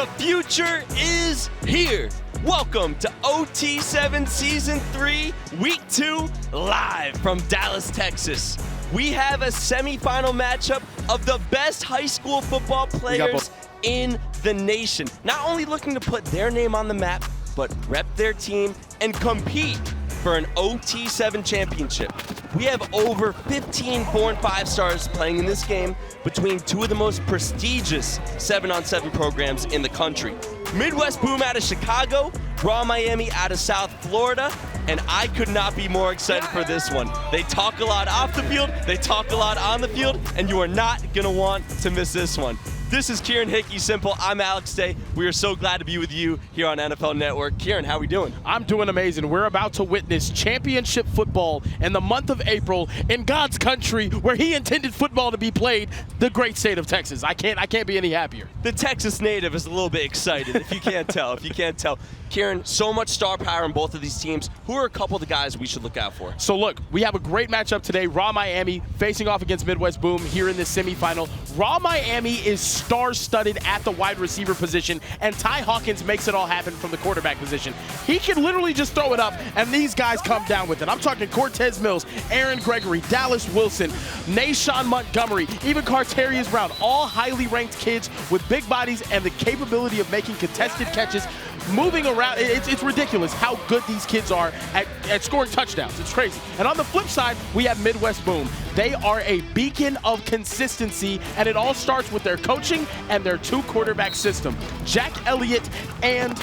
The future is here. Welcome to OT7 Season 3, Week 2, live from Dallas, Texas. We have a semifinal matchup of the best high school football players in the nation. Not only looking to put their name on the map, but rep their team and compete for an OT7 championship. We have over 15 4 and 5 stars playing in this game between two of the most prestigious 7-on-7 programs in the country. Midwest Boom out of Chicago, Raw Miami out of South Florida, and I could not be more excited for this one. They talk a lot off the field, they talk a lot on the field, and you are not gonna want to miss this one. This is Kieran Hickey Simple. I'm Alex Day. We are so glad to be with you here on NFL Network. Kieran, how are we doing? I'm doing amazing. We're about to witness championship football in the month of April in God's country, where He intended football to be played, the great state of Texas. I can't be any happier. The Texas native is a little bit excited, if you can't tell. Kieran, so much star power in both of these teams. Who are a couple of the guys we should look out for? So look, we have a great matchup today. Raw Miami facing off against Midwest Boom here in this semifinal. Raw Miami is star-studded at the wide receiver position, and Ty Hawkins makes it all happen from the quarterback position. He can literally just throw it up, and these guys come down with it. I'm talking Cortez Mills, Aaron Gregory, Dallas Wilson, Nae'Shaun Montgomery, even Carterius Brown, all highly ranked kids with big bodies and the capability of making contested catches, moving around. It's ridiculous how good these kids are at scoring touchdowns. It's crazy. And on the flip side, we have Midwest Boom. They are a beacon of consistency, and it all starts with their coaching and their two-quarterback system. Jack Elliott and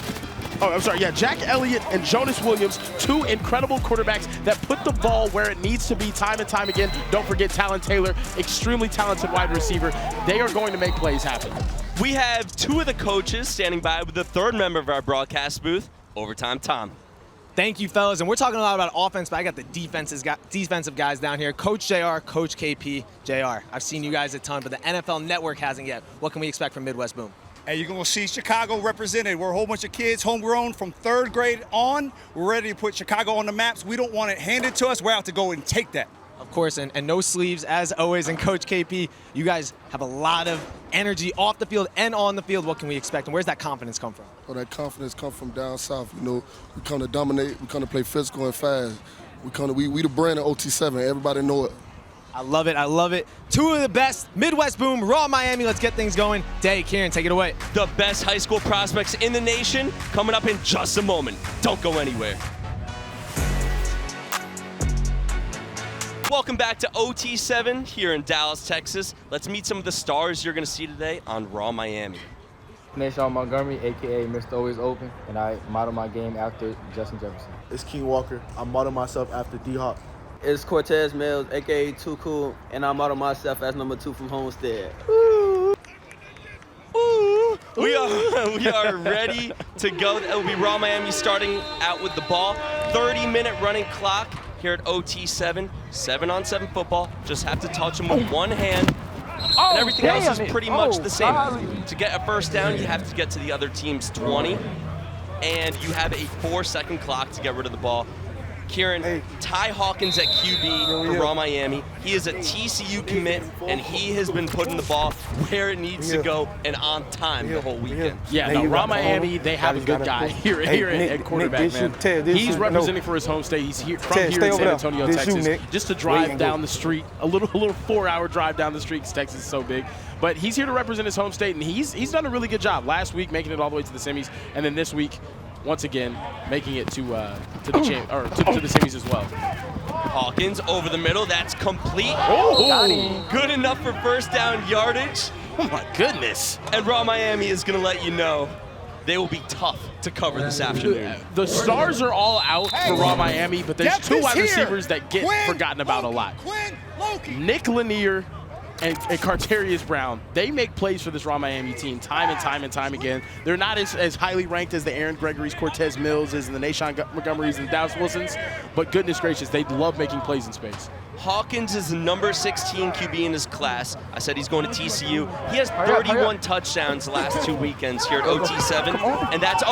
Jonas Williams, two incredible quarterbacks that put the ball where it needs to be time and time again. Don't forget Talon Taylor, extremely talented wide receiver. They are going to make plays happen. We have two of the coaches standing by with the third member of our broadcast booth, Overtime Tom. Thank you, fellas. And we're talking a lot about offense, but I got the defensive guys down here. Coach JR, Coach KP. JR, I've seen you guys a ton, but the NFL Network hasn't yet. What can we expect from Midwest Boom? Hey, you're going to see Chicago represented. We're a whole bunch of kids, homegrown from 3rd grade on. We're ready to put Chicago on the maps. We don't want it handed to us. We're out to go and take that. Of course, and no sleeves, as always. And Coach KP, you guys have a lot of energy off the field and on the field. What can we expect, and where's that confidence come from? Well, that confidence comes from down south. You know, we come to dominate. We come to play physical and fast. We the brand of OT7. Everybody know it. I love it. I love it. Two of the best, Midwest Boom, Raw Miami. Let's get things going. Day, Kieran, take it away. The best high school prospects in the nation coming up in just a moment. Don't go anywhere. Welcome back to OT7 here in Dallas, Texas. Let's meet some of the stars you're going to see today on Raw Miami. Nae'Shaun Montgomery, a.k.a. Mr. Always Open, and I model my game after Justin Jefferson. It's King Walker. I model myself after D-Hop. It's Cortez Mills, a.k.a. Too Cool, and I model myself as number 2 from Homestead. Ooh. Ooh. We are ready to go. It'll be Raw Miami starting out with the ball. 30-minute running clock here at OT7. 7-on-7 football. Just have to touch them with one hand. And everything else is pretty much the same. To get a first down, you have to get to the other team's 20. And you have a 4-second clock to get rid of the ball. Kieran, Ty Hawkins at QB for Raw Miami. He is a TCU commit, and he has been putting the ball where it needs to go and on time the whole weekend. Yeah, no, Raw Miami, they have a good guy here at quarterback, man. He's representing for his home state. He's here in San Antonio, Texas, just to drive down the street, a little 4-hour drive down the street because Texas is so big. But he's here to represent his home state, and he's done a really good job. Last week, making it all the way to the semis, and then this week, once again, making it to the semis as well. Hawkins over the middle, that's complete. Oh, good enough for first down yardage. Oh my goodness. And Raw Miami is gonna let you know they will be tough to cover this afternoon. The stars are all out for Raw Miami, but there's two wide receivers that get forgotten about a lot. Nick Lanier and Carterius Brown, they make plays for this Raw Miami team time and time again. They're not as highly ranked as the Aaron Gregory's, Cortez Mills and the Nae'Shaun Montgomerys and Dallas Wilsons, but goodness gracious, they love making plays in space. Hawkins is the number 16 QB in his class. I said he's going to TCU. He has 31 touchdowns the last 2 weekends here at OT7, and that's,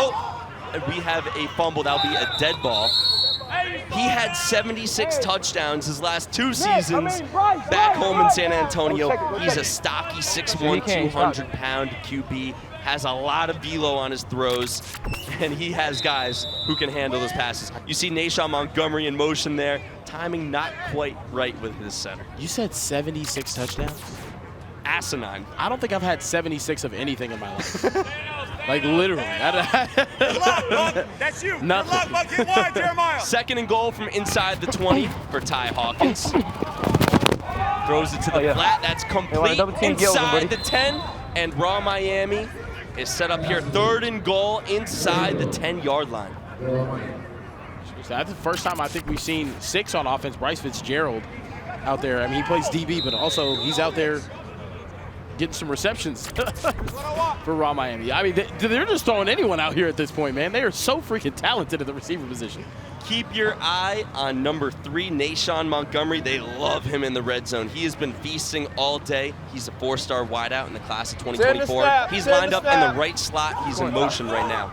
we have a fumble. That'll be a dead ball. He had 76 touchdowns his last 2 seasons back home in San Antonio. He's a stocky 6'1", 200-pound QB. has a lot of velo on his throws, and he has guys who can handle those passes. You see Nae'Shaun Montgomery in motion there. Timing not quite right with his center. You said 76 touchdowns? Asinine. I don't think I've had 76 of anything in my life. Like, literally. Good luck, Buck. That's you. Nothing. Good luck, Buck. Get wide, Jeremiah. 2nd and goal from inside the 20 for Ty Hawkins. Throws it to the flat. That's complete inside the 10. And Raw Miami is set up here. 3rd and goal inside the 10-yard line. That's the first time I think we've seen 6 on offense. Bryce Fitzgerald out there. I mean, he plays DB, but also he's out there getting some receptions for Raw Miami. I mean, they're just throwing anyone out here at this point, man. They are so freaking talented at the receiver position. Keep your eye on number 3, Nae'Shaun Montgomery. They love him in the red zone. He has been feasting all day. He's a 4-star wideout in the class of 2024. He's lined up in the right slot. He's in motion right now.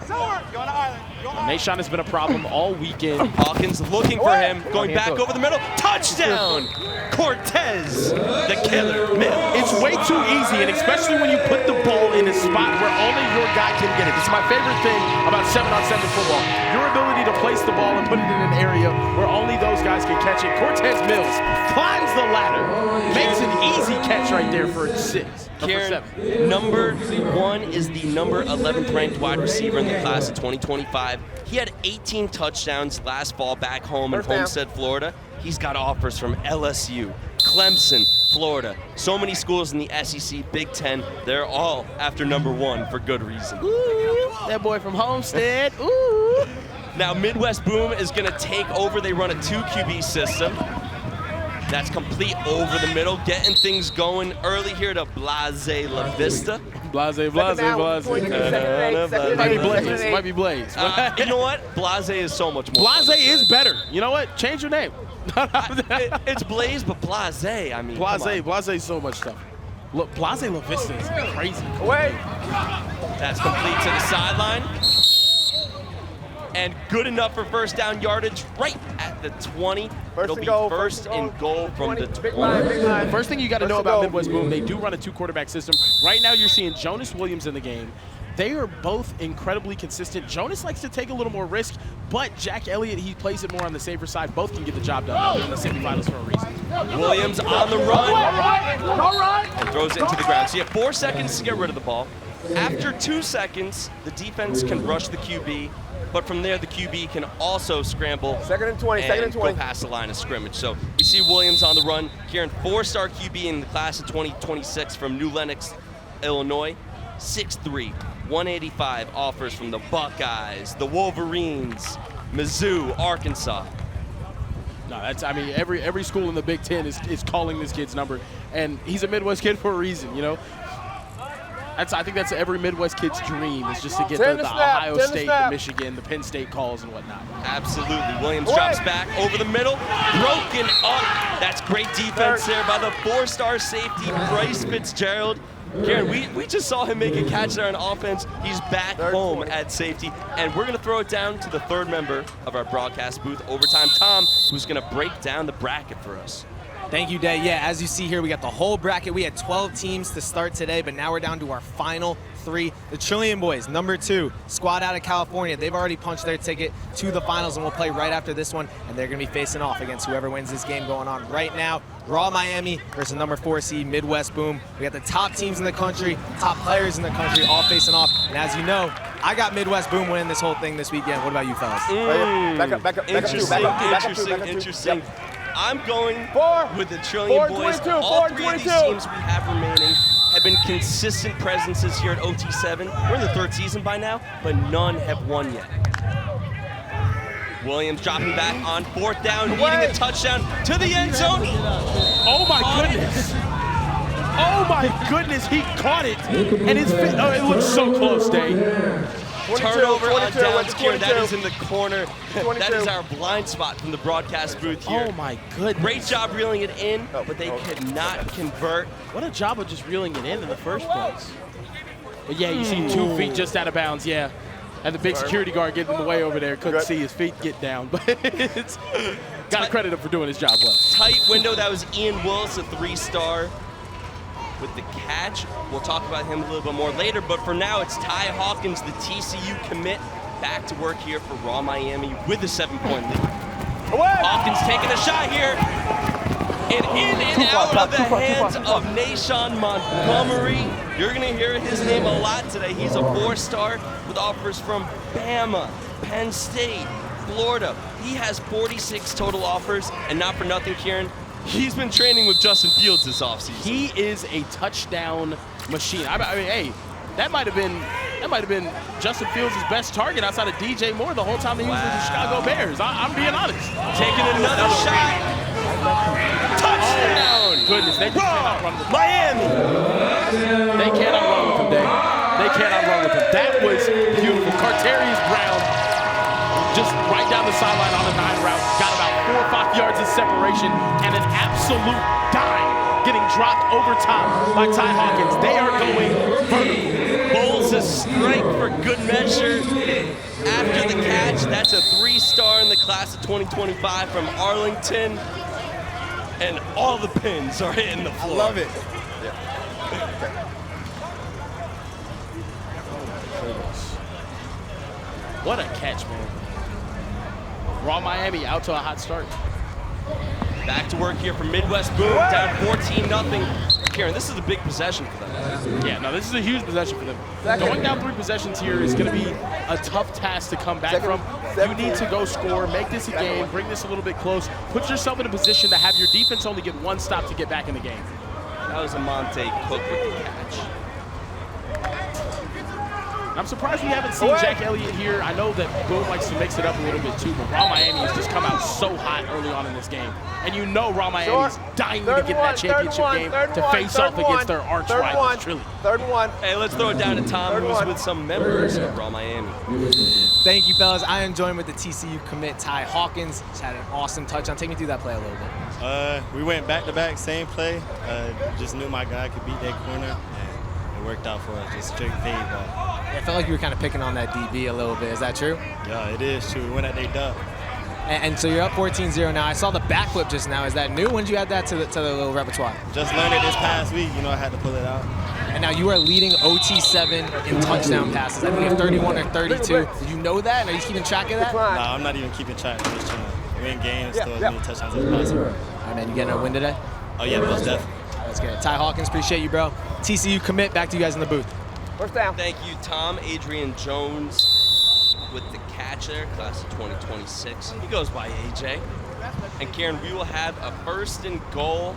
Nae'Shaun has been a problem all weekend. Hawkins looking for him, going back over the middle. Touchdown! Cortez, the killer, Mills. It's way too easy, and especially when you put the ball in a spot where only your guy can get it. This is my favorite thing about 7-on-7 football. Your ability to place the ball and put it in an area where only those guys can catch it. Cortez Mills climbs the ladder, makes an easy catch right there for 6. Kieran, number 1 is the number 11th ranked wide receiver in the class of 2025. He had 18 touchdowns last fall back home in Homestead, Florida. He's got offers from LSU, Clemson, Florida. So many schools in the SEC, Big Ten. They're all after number 1 for good reason. Ooh, that boy from Homestead. Ooh. Now Midwest Boom is going to take over. They run a 2 QB system. That's complete over the middle, getting things going early here to Blase La Vista. Blase. Might be Blaze. Might be Blaze. You know what? Blase is so much more. Blase is better. You know what? Change your name. It's Blaze, but Blase. I mean, Blase is so much stuff. Look, Blase La Vista is crazy. That's complete to the sideline. And good enough for 1st down yardage right at the 20. It'll be first and goal from the 20. The first thing you got to know about Midwest Boom, they do run a 2-quarterback system. Right now you're seeing Jonas Williams in the game. They are both incredibly consistent. Jonas likes to take a little more risk, but Jack Elliott, he plays it more on the safer side. Both can get the job done. They're in the semifinals for a reason. Williams on the run and throws it into the ground. So you have 4 seconds to get rid of the ball. After 2 seconds, the defense can rush the QB. But from there, the QB can also scramble 2nd and 20, and go past the line of scrimmage. So we see Williams on the run. Kieran, 4-star QB in the class of 2026 from New Lenox, Illinois. 6'3", 185 offers from the Buckeyes, the Wolverines, Mizzou, Arkansas. No, that's, I mean, every school in the Big Ten is calling this kid's number. And he's a Midwest kid for a reason, you know? I think that's every Midwest kid's dream, is just to get the Ohio State, the Michigan, the Penn State calls and whatnot. Absolutely. Williams drops back over the middle, broken up. That's great defense there by the 4-star safety, Bryce Fitzgerald. Karen, we just saw him make a catch there on offense. He's back home at safety, and we're going to throw it down to the 3rd member of our broadcast booth, Overtime Tom, who's going to break down the bracket for us. Thank you, Day. Yeah, as you see here, we got the whole bracket. We had 12 teams to start today, but now we're down to our final 3. The Trillion Boys, number 2, squad out of California. They've already punched their ticket to the finals, and we'll play right after this one, and they're going to be facing off against whoever wins this game going on right now. Raw Miami versus number 4 seed Midwest Boom. We got the top teams in the country, top players in the country, all facing off. And as you know, I got Midwest Boom winning this whole thing this weekend. What about you, fellas? Back up. Interesting. I'm going with the Trillion Boys. All 3 of these teams we have remaining have been consistent presences here at OT7. We're in the 3rd season by now, but none have won yet. Williams dropping back on 4th down, needing a touchdown to the end zone. Oh my goodness. Oh my goodness, he caught it. And it looks so close, Day. Turnover on downs, Kieran. That is in the corner. That is our blind spot from the broadcast booth here. Oh my goodness. Great job reeling it in, but they could not convert. What a job of just reeling it in the first place. But yeah, you see 2 feet just out of bounds, yeah. And the big security guard getting in the way over there. Couldn't see his feet get down, but it's got to credit him for doing his job well. Tight window. That was Ian Willis, a 3-star. with the catch. We'll talk about him a little bit more later, but for now, it's Ty Hawkins, the TCU commit, back to work here for Raw Miami with a 7-point lead. Hawkins taking a shot here. And in and out of the hands of Nae'Shaun Montgomery. You're going to hear his name a lot today. He's a 4-star with offers from Bama, Penn State, Florida. He has 46 total offers, and not for nothing, Kieran, he's been training with Justin Fields this offseason. He is a touchdown machine. I mean, hey, that might have been Justin Fields' best target outside of DJ Moore the whole time he was with the Chicago Bears. I'm being honest. Taking another shot. Touchdown! Goodness, they cannot run with him. Miami! They cannot run with him, Dave. They cannot run with him. That was beautiful. Carterius Brown just right down the sideline on a 9 route. Got about 4 or 5 yards of separation and an absolute dime getting dropped over top by Ty Hawkins. They are going vertical. Bowls a strike for good measure. After the catch, that's a 3-star in the class of 2025 from Arlington. And all the pins are hitting the floor. I love it. What a catch, man. Raw Miami out to a hot start. Back to work here for Midwest Boom, down 14-0. Kieran, this is a big possession for them. Yeah, no, this is a huge possession for them. Going down 3 possessions here is going to be a tough task to come back from. You need to go score, make this a game, bring this a little bit close, put yourself in a position to have your defense only get 1 stop to get back in the game. That was a Monte Cook with the catch. I'm surprised we haven't seen Jack Elliott here. I know that Boom likes to mix it up a little bit too, but Raw Miami has just come out so hot early on in this game. And you know Raw Miami's dying to get that championship game to face off against their arch rivals, truly. 3rd and 1. Hey, let's throw it down to Tom, who's with some members of Raw Miami. Thank you, fellas. I am joined with the TCU commit, Ty Hawkins. Just had an awesome touchdown. Take me through that play a little bit. We went back-to-back, same play. Just knew my guy could beat that corner, and it worked out for us. Just straight fade ball. I felt like you were kind of picking on that DB a little bit. Is that true? Yeah, it is true. We went at they duck. And so you're up 14-0 now. I saw the backflip just now. Is that new? When did you add that to the little repertoire? Just learned it this past week. You know, I had to pull it out. And now you are leading OT7 in touchdown passes. I think you have 31 or 32. Did you know that? Are you keeping track of that? Nah, I'm not even keeping track. I'm just trying to win games, throw as many touchdowns as possible. All right, man. You getting a win today? Oh, yeah, most definitely. All right, let's get it. Ty Hawkins, appreciate you, bro. TCU commit. Back to you guys in the booth. First down. Thank you, Tom. Adrian Jones with the catch there, class of 2026. He goes by AJ. And Kieran, we will have a 1st and goal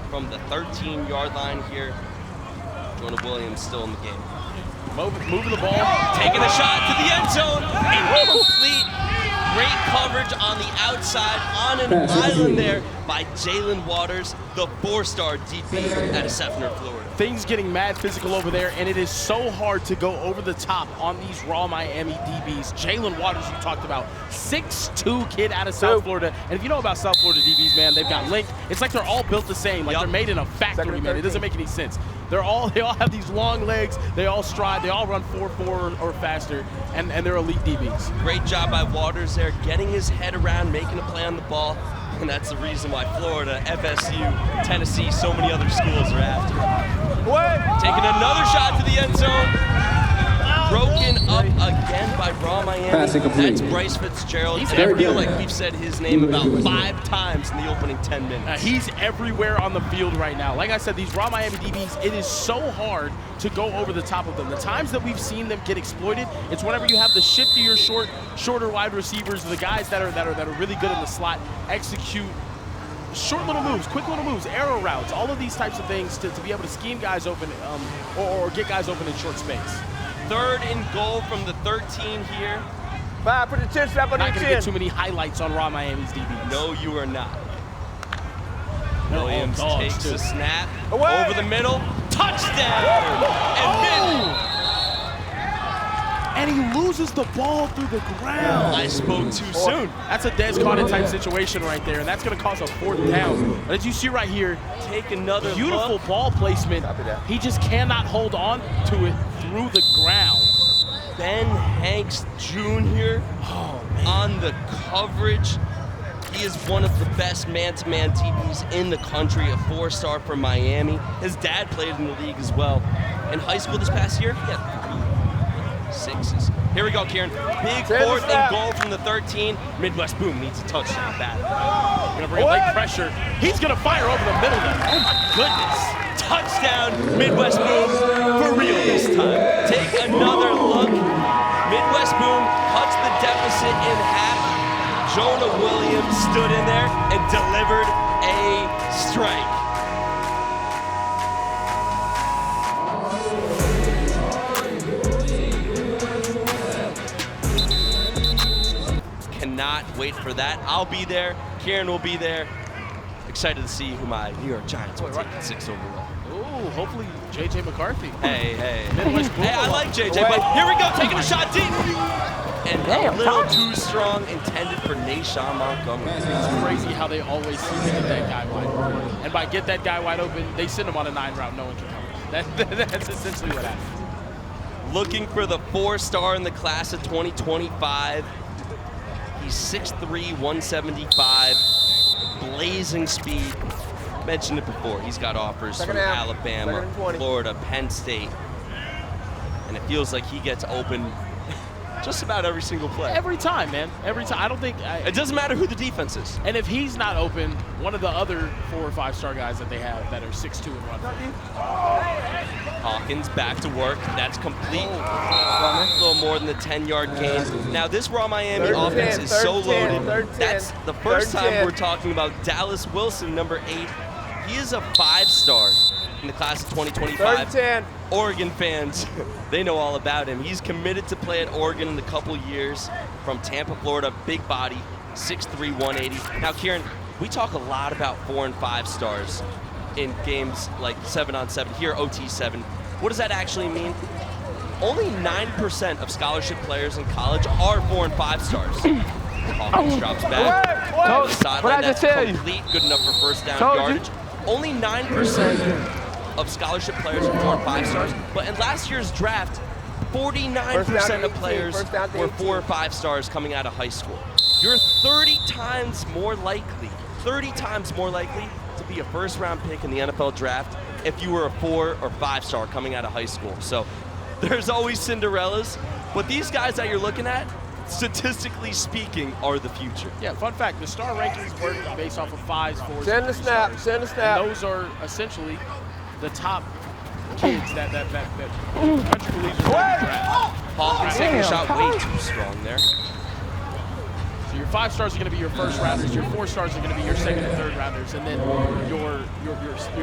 from the 13-yard line here. Jonah Williams still in the game. Moving the ball. Taking a shot to the end zone. Incomplete. Great coverage on the outside on an island there by Jalen Waters, the 4-star DB out of Seffner, Florida. Things getting mad physical over there, and it is so hard to go over the top on these Raw Miami DBs. Jalen Waters, you talked about, 6'2" kid out of South Florida. And if you know about South Florida DBs, man, they've got length. It's like they're all built the same. Like they're made in a factory, man. It doesn't make any sense. They all have these long legs. They all stride. They all run 4.4 or faster, and they're elite DBs. Great job by Waters there, getting his head around, making a play on the ball. And that's the reason why Florida, FSU, Tennessee, so many other schools are after him. Taking another shot to the end zone. Broken up again by Raw Miami. That's Bryce Fitzgerald. And I feel like we've said his name about 5 times in the opening 10 minutes. He's everywhere on the field right now. Like I said, these Raw Miami DBs, it is so hard to go over the top of them. The times that we've seen them get exploited, it's whenever you have the shiftier, shorter wide receivers, the guys that are really good in the slot, execute short little moves, quick little moves, arrow routes, all of these types of things to be able to scheme guys open or get guys open in short space. 3rd and goal from the 13 here. 5, put the chin strap on your chin. Not going to get too many highlights on Raw Miami's DBs. No, you are not. No, Williams takes a snap Away. over the middle. Touchdown! And he loses the ball through the ground. I spoke too soon. That's a Des Carter type situation right there, and that's going to cause a 4th down. But as you see right here, Take another beautiful look. ball placement. He just cannot hold on to it through the ground. Ben Hanks Jr. On the coverage. He is one of the best man-to-man DBs in the country, a 4-star from Miami. His dad played in the league as well. In high school this past year, he had 3 6s. Here we go, Kieran. Big 4th and goal from the 13. Midwest Boom needs a touchdown bad. Gonna bring late pressure. He's gonna fire over the middle there. Oh my goodness. Touchdown, Midwest Boom, for real this time. Take another look. Midwest Boom cuts the deficit in half. Jonah Williams stood in there and delivered a strike. Cannot wait for that. I'll be there. Kieran will be there. Excited to see who my New York Giants will take at 6 overall. Ooh, hopefully J.J. McCarthy. Hey. Midwest Boom. Hey, I like J.J., but here we go, taking a shot deep. And a little too strong, intended for Nae'Shaun Montgomery. It's crazy how they always seem to get that guy wide open. And by get that guy wide open, they send him on a 9-route, no one can cover. That's essentially what happens. Looking for the 4-star in the class of 2025. He's 6'3", 175, blazing speed. Mentioned it before, he's got offers from Alabama, Florida, Penn State. And it feels like he gets open just about every single play. Every time, man. Every time. I don't think... it doesn't matter who the defense is. And if he's not open, one of the other 4 or 5-star guys that they have that are 6'2" and run. Hawkins back to work. That's complete. A little more than the 10-yard gain. Now, this Raw Miami offense is so loaded. That's the first time we're talking about Dallas Wilson, number 8. He is a 5-star in the class of 2025. Oregon fans, they know all about him. He's committed to play at Oregon in a couple years. From Tampa, Florida, big body, 6'3", 180. Now, Kieran, we talk a lot about 4 and 5 stars in games like 7-on-7, here OT7. What does that actually mean? Only 9% of scholarship players in college are 4 and 5 stars. Hawkins drops back. Sideline, that's complete, good enough for first down yardage. Only 9% of scholarship players are 4 and 5 stars, but in last year's draft, 49% of players were 4 or 5 stars coming out of high school. You're 30 times more likely to be a first-round pick in the NFL draft if you were a 4 or 5-star coming out of high school. So there's always Cinderellas, but these guys that you're looking at, statistically speaking, are the future. Yeah, fun fact, the star rankings work based off of 5s, 4s, Send the snap, send the snap. And those are essentially the top kids that country believes are going to draft. Hawkins taking a shot way too strong there. So your 5 stars are going to be your first rounders, your 4 stars are going to be your second and third rounders, and then your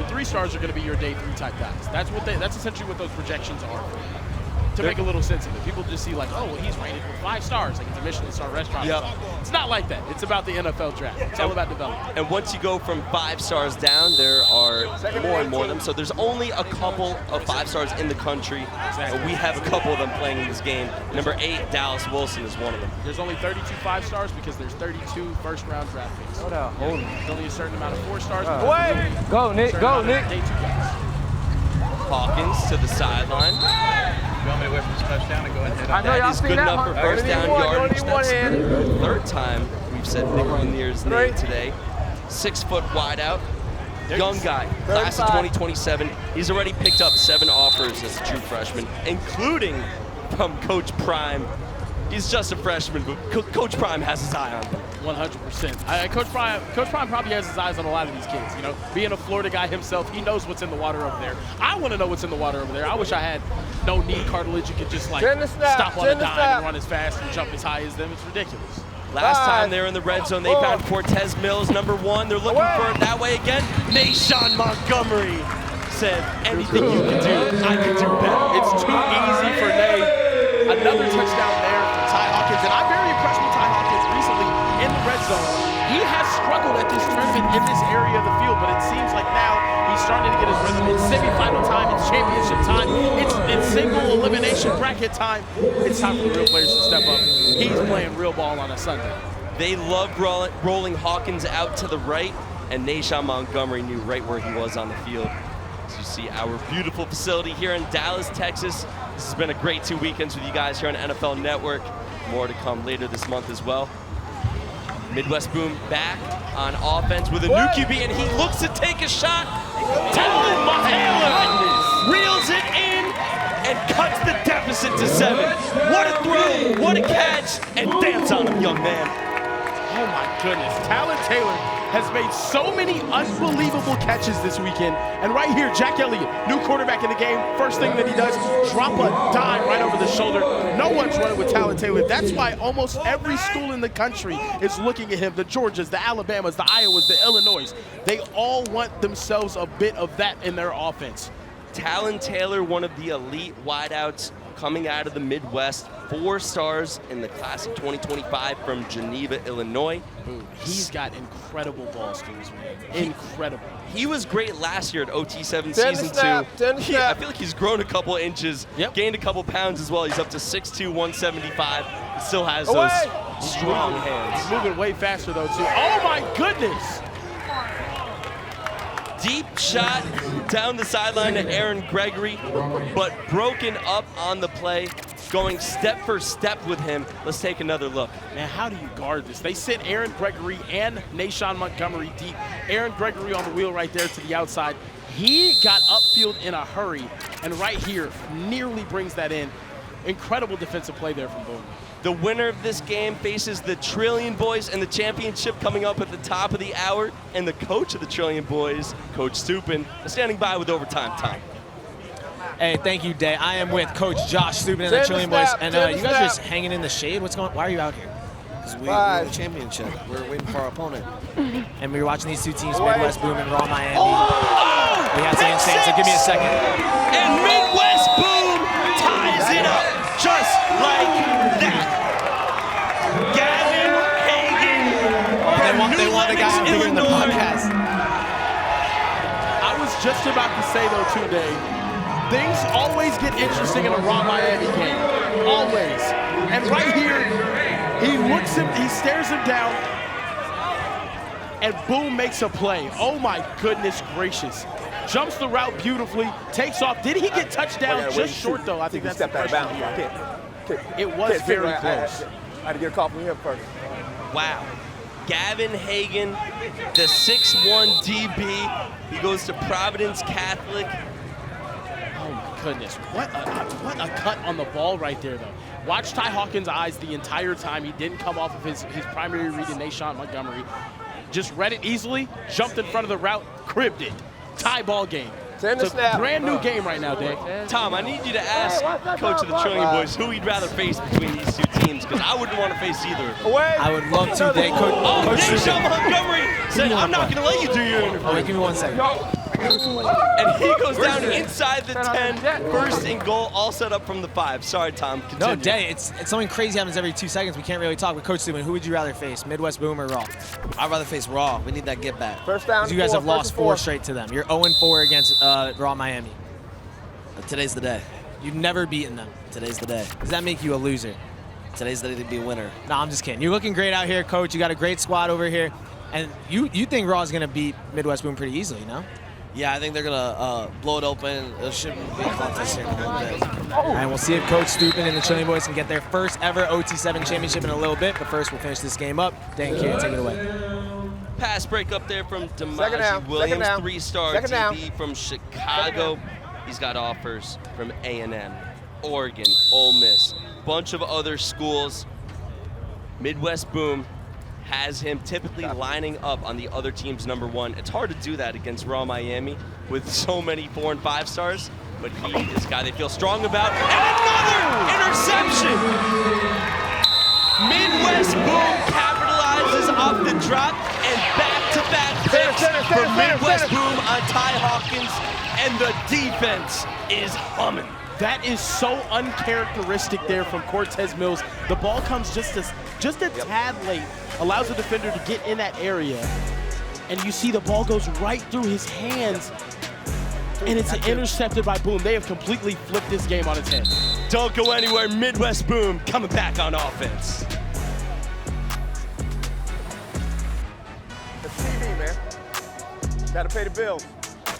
3 stars are going to be your day 3 type guys. That's essentially what those projections are. To make a little sense of it. People just see like, oh, well, he's rated with 5 stars, like it's a Michelin star restaurant. Yep. It's not like that. It's about the NFL draft. It's all about development. And once you go from 5 stars down, there are more and more of them. So there's only a couple of 5 stars in the country. And we have a couple of them playing in this game. Number 8, Dallas Wilson is one of them. There's only 32 5 stars because there's 32 first-round draft picks. Hold on. There's only a certain amount of 4 stars. Go, Nick. Go, Nick. Day 2 guys. Hawkins to the sideline. You want me to wait for this touchdown and go ahead? I know y'all That is seen good that enough for one. first down yardage. That's hand. the 3rd time we've said Nick Lanier's name today. 6-foot wideout. Young guy, class of 2027. He's already picked up 7 offers as a true freshman, including from Coach Prime. He's just a freshman, but Coach Prime has his eye on him. 100%. Coach Prime probably has his eyes on a lot of these kids. You know, being a Florida guy himself, he knows what's in the water over there. I want to know what's in the water over there. I wish I had no knee cartilage. You could just like stop on a dime and run as fast and jump as high as them. It's ridiculous. Last time they were in the red zone, they found Cortez Mills, number 1. They're looking for it that way again. Nae'Shaun Montgomery said, anything you can do, I can do better. It's too easy for Nae. Another touchdown there from Ty Hawkins. And I'm very impressed with Ty Hawkins recently in the red zone. He has struggled at this tournament in this area of the field, but it seems like now he's starting to get his rhythm. It's semifinal time, it's championship time, it's single elimination bracket time. It's time for the real players to step up. He's playing real ball on a Sunday. They loved rolling Hawkins out to the right, and Nae'Shaun Montgomery knew right where he was on the field. As you see our beautiful facility here in Dallas, Texas. This has been a great 2 weekends with you guys here on NFL Network. More to come later this month as well. Midwest Boom back on offense with a new QB, and he looks to take a shot. Talon Taylor reels it in and cuts the deficit to 7. What a throw, what a catch, and dance on him, young man. Oh my goodness, Talon Taylor has made so many unbelievable catches this weekend. And right here, Jack Elliott, new quarterback in the game, first thing that he does, drop a dime right over the shoulder. No one's running with Talon Taylor. That's why almost every school in the country is looking at him. The Georgias, the Alabamas, the Iowas, the Illinois. They all want themselves a bit of that in their offense. Talon Taylor, one of the elite wideouts coming out of the Midwest, 4 stars in the class of 2025 from Geneva, Illinois. He's got incredible ball skills, man. Incredible. He was great last year at OT7 Season 2. I feel like he's grown a couple inches, gained a couple pounds as well. He's up to 6'2", 175. He still has those strong hands. He's moving way faster, though, too. Oh, my goodness! Deep shot down the sideline to Aaron Gregory, but broken up on the play, going step for step with him. Let's take another look. Man, how do you guard this? They sent Aaron Gregory and Nae'Shaun Montgomery deep. Aaron Gregory on the wheel right there to the outside. He got upfield in a hurry, and right here nearly brings that in. Incredible defensive play there from Boone. The winner of this game faces the Trillion Boys in the championship coming up at the top of the hour. And the coach of the Trillion Boys, Coach Stupin, is standing by with overtime time. Hey, thank you, Day. I am with Coach Josh Stupin and the Trillion Boys. And you guys are just hanging in the shade. What's going on? Why are you out here? Because we're in the championship. We're waiting for our opponent. And we were watching these two teams, Midwest Boom and Raw Miami. We had to insane, so give me a second. And Midwest Boom ties it up just like that. Gavin Hagen. They want the guy here in the podcast. I was just about to say, though, today, things always get interesting in a Raw Miami game. Always. And right here, he stares him down, and Boom makes a play. Oh my goodness gracious. Jumps the route beautifully, takes off. Did he get touched down just short, though? I think that's the question. It was very close. I had to get a call from him first. Wow. Gavin Hagen, the 6'1" DB. He goes to Providence Catholic. Oh my goodness, what a cut on the ball right there, though. Watch Ty Hawkins' eyes the entire time. He didn't come off of his primary read in Nae'Shaun Montgomery. Just read it easily, jumped in front of the route, cribbed it. Tie ball game. It's a brand new game right now, Dave. Tom, I need you to ask Coach of the Trillion Boys who he'd rather face between these two teams, because I wouldn't want to face either of them. I would love to, Dave. Coach Nae'Shaun Montgomery said, I'm not going to let you do your interview. Oh, wait, give me 1 second. And he goes down inside the 10, first and goal, all set up from the 5. Sorry, Tom, continue. No, Day, it's something crazy happens every 2 seconds. We can't really talk. But Coach Stupin, who would you rather face, Midwest Boom or Raw? I'd rather face Raw. We need that get back. First down. You guys have lost 4 straight to them. You're 0-4 against Raw Miami. Today's the day. You've never beaten them. Today's the day. Does that make you a loser? Today's the day to be a winner. No, I'm just kidding. You're looking great out here, Coach. You got a great squad over here. And you think Raw is going to beat Midwest Boom pretty easily, no? Yeah, I think they're going to blow it open. It should be a contest here in a little bit. All right, we'll see if Coach Stupin and the Trillion Boys can get their first ever OT7 championship in a little bit. But first, we'll finish this game up. Dan Kieran, take it away. Pass break up there from Demaji Williams, 3-star DB from Chicago. He's got offers from A&M, Oregon, Ole Miss, bunch of other schools. Midwest Boom has him typically lining up on the other team's number 1. It's hard to do that against Raw Miami with so many 4 and 5 stars, but he is a guy they feel strong about. And another interception! Midwest Boom capitalizes off the drop, and back-to-back picks from Midwest Boom on Ty Hawkins, and the defense is humming. That is so uncharacteristic there from Cortez Mills. The ball comes just a tad late, allows the defender to get in that area, and you see the ball goes right through his hands, and it's intercepted by Boom. They have completely flipped this game on its head. Don't go anywhere. Midwest Boom coming back on offense. The TV, man. Gotta pay the bills.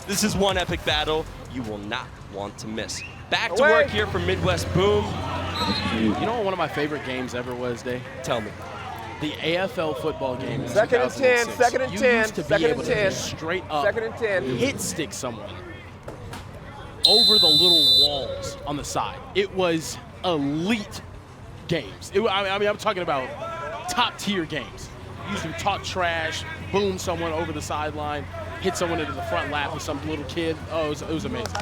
This is one epic battle you will not want to miss. Back to work here for Midwest Boom. You know what one of my favorite games ever was, Dave? Tell me. the AFL football game in Second and 10, 2006, second and you 10, used to be second able and to 10. just straight up Second and 10. hit stick someone over the little walls on the side. It was elite games. I mean, I'm talking about top tier games. You used to talk trash, boom someone over the sideline, hit someone into the front lap with some little kid. Oh, it was amazing.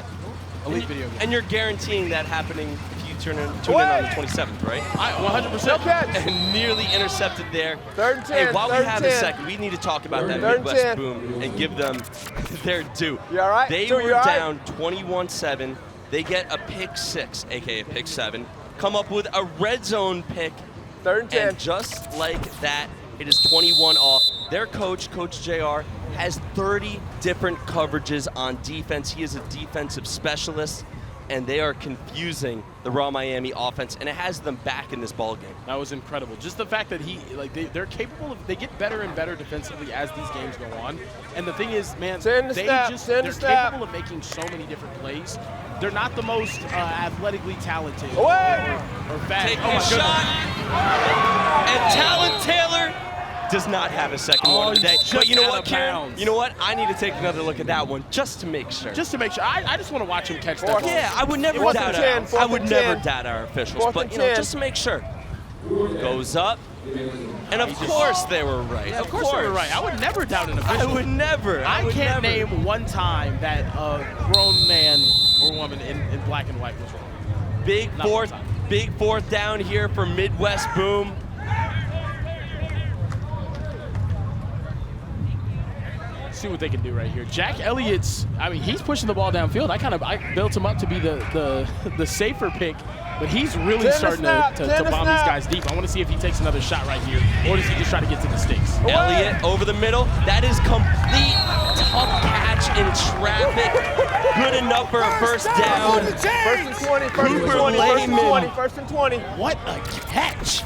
Elite video game. And you're guaranteeing that happening if you tune in on the 27th, right? 100%. And nearly intercepted there. Third and 10. Hey, while we third have and a 10. second, we need to talk about that Third and Midwest 10. Boom and give them their due. You all right? They Stu, were you all right? down 21-7. They get a pick 6, aka pick 7. Come up with a red zone pick. Third and 10. And just like that, it is 21 off. Their coach, Coach JR, has 30 different coverages on defense. He is a defensive specialist, and they are confusing the Raw Miami offense, and it has them back in this ball game. That was incredible. Just the fact that they're capable of, they get better and better defensively as these games go on. And the thing is, man, they're capable of making so many different plays. They're not the most athletically talented or fast. Taking a shot, and Talon Taylor does not have a second one today. But you know what, Karen? You know what? I need to take another look at that one just to make sure. Just to make sure. I just want to watch him catch that ball. Yeah, I would never doubt our officials, but you know, just to make sure. Goes up, and of course they were right. Yeah, of course they were right. I would never doubt an official. I would never. I can't name one time that a grown man or woman in black and white was wrong. Big fourth down here for Midwest Boom. See what they can do right here. Jack Elliott's, I mean, he's pushing the ball downfield. I built him up to be the safer pick, but he's really starting to bomb these guys deep. I want to see if he takes another shot right here, or does he just try to get to the sticks? Elliott over the middle. That is complete tough catch in traffic. Good enough for a first down. First and 20, first and 20. What a catch.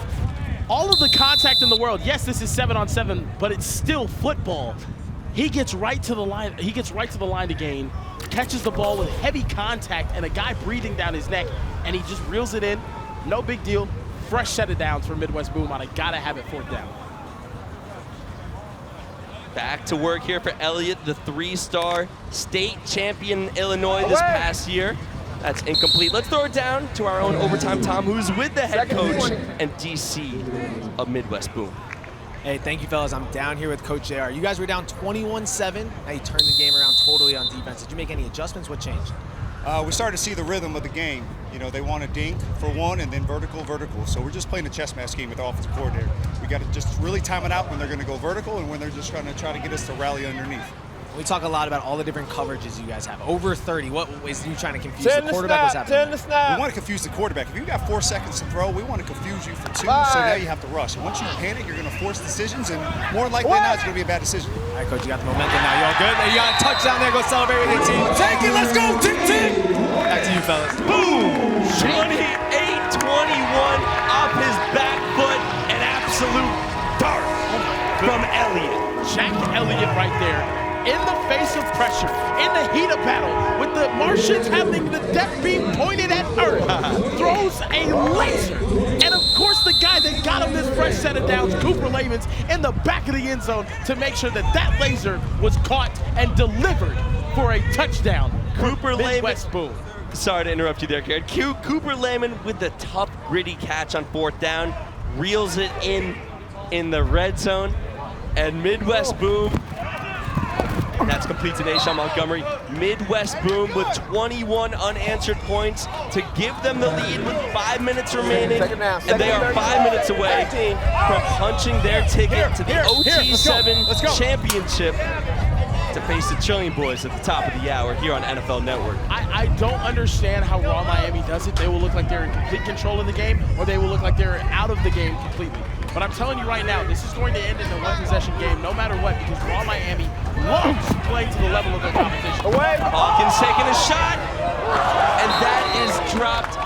All of the contact in the world. Yes, this is 7-on-7, but it's still football. He gets right to the line. He gets right to the line to gain, catches the ball with heavy contact and a guy breathing down his neck, and he just reels it in. No big deal. Fresh set of downs for Midwest Boom on a gotta have it fourth down. Back to work here for Elliott, the 3-star state champion in Illinois this past year. That's incomplete. Let's throw it down to our own Overtime Tom, who's with the head coach and DC of Midwest Boom. Hey, thank you, fellas. I'm down here with Coach JR. You guys were down 21-7. Now you turned the game around totally on defense. Did you make any adjustments? What changed? We started to see the rhythm of the game. You know, they want to dink for one and then vertical. So we're just playing a chess match game with the offensive coordinator. We got to just really time it out when they're going to go vertical and when they're just trying to get us to rally underneath. We talk a lot about all the different coverages you guys have. Over 30. What is you trying to confuse the quarterback? What's happening? We want to confuse the quarterback. If you've got 4 seconds to throw, we want to confuse you for 2, so now you have to rush. And once you panic, you're going to force decisions, and more likely than not, it's going to be a bad decision. All right, Coach, you got the momentum now. You all good? You got a touchdown there. Go celebrate with your team. Take it. Let's go, Tick. Back to you, fellas. Boom! 28-21 off his back foot. An absolute dart from Elliott. Jack Elliott right there. In the face of pressure, in the heat of battle, with the Martians having the death beam pointed at Earth, throws a laser. And of course, the guy that got him this fresh set of downs, Cooper Layman's, in the back of the end zone to make sure that that laser was caught and delivered for a touchdown. Cooper Midwest Boom. Sorry to interrupt you there, Karen. Cooper Layman with the tough, gritty catch on fourth down, reels it in the red zone, and Midwest Boom. That's complete to Nae'Shaun Montgomery. Midwest Boom with 21 unanswered points to give them the lead with 5 minutes remaining. And they are 5 minutes away from punching their ticket to the OT7 Championship to face the Trillion Boys at the top of the hour here on NFL Network. I don't understand how Raw Miami does it. They will look like they're in complete control of the game, or they will look like they're out of the game completely. But I'm telling you right now, this is going to end in a one-possession game no matter what, because Raw Miami loves playing to the level of their competition. Hawkins taking a shot, and that is dropped.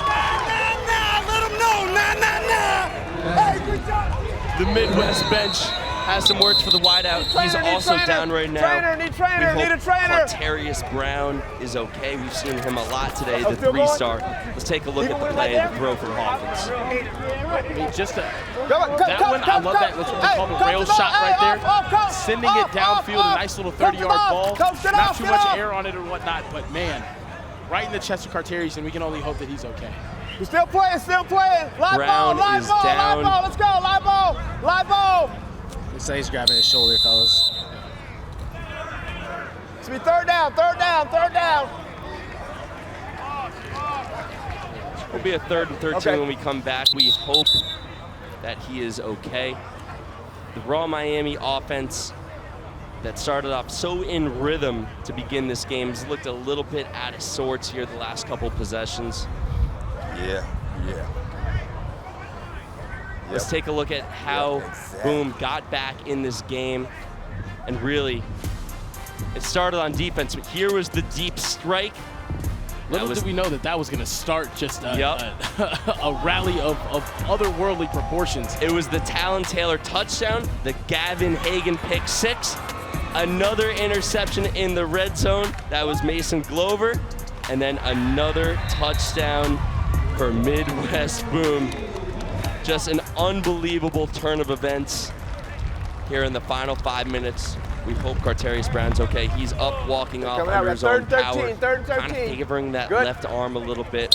The Midwest bench has some words for the wideout. He's also down right now. Need a trainer. Quatarius Brown is okay. We've seen him a lot today, the 3-star. Let's take a look at the play, the throw from Hawkins. I mean, just that one, I love that. Let's call it a rail shot right there. Sending it downfield, a nice little 30-yard ball. Not too much air on it or whatnot, but man, right in the chest of Carterius, and we can only hope that he's okay. We're still playing, still playing. Live ball, live ball, live ball. Let's go, live ball, live ball. Looks like he's grabbing his shoulder, fellas. It's be third down, third down, third down. It'll be a 3rd and 13 when we come back. We hope that he is okay. The Raw Miami offense that started off so in rhythm to begin this game has looked a little bit out of sorts here the last couple possessions. Yeah. Let's take a look at how Boom got back in this game. And really, it started on defense, but here was the deep strike. Little did we know that was going to start just a rally of otherworldly proportions. It was the Talon Taylor touchdown, the Gavin Hagen pick 6, another interception in the red zone. That was Mason Glover, and then another touchdown for Midwest Boom. Just an unbelievable turn of events here in the final 5 minutes. We hope Carterius Brown's okay. He's up, walking off under his own power, kind of favoring that left arm a little bit.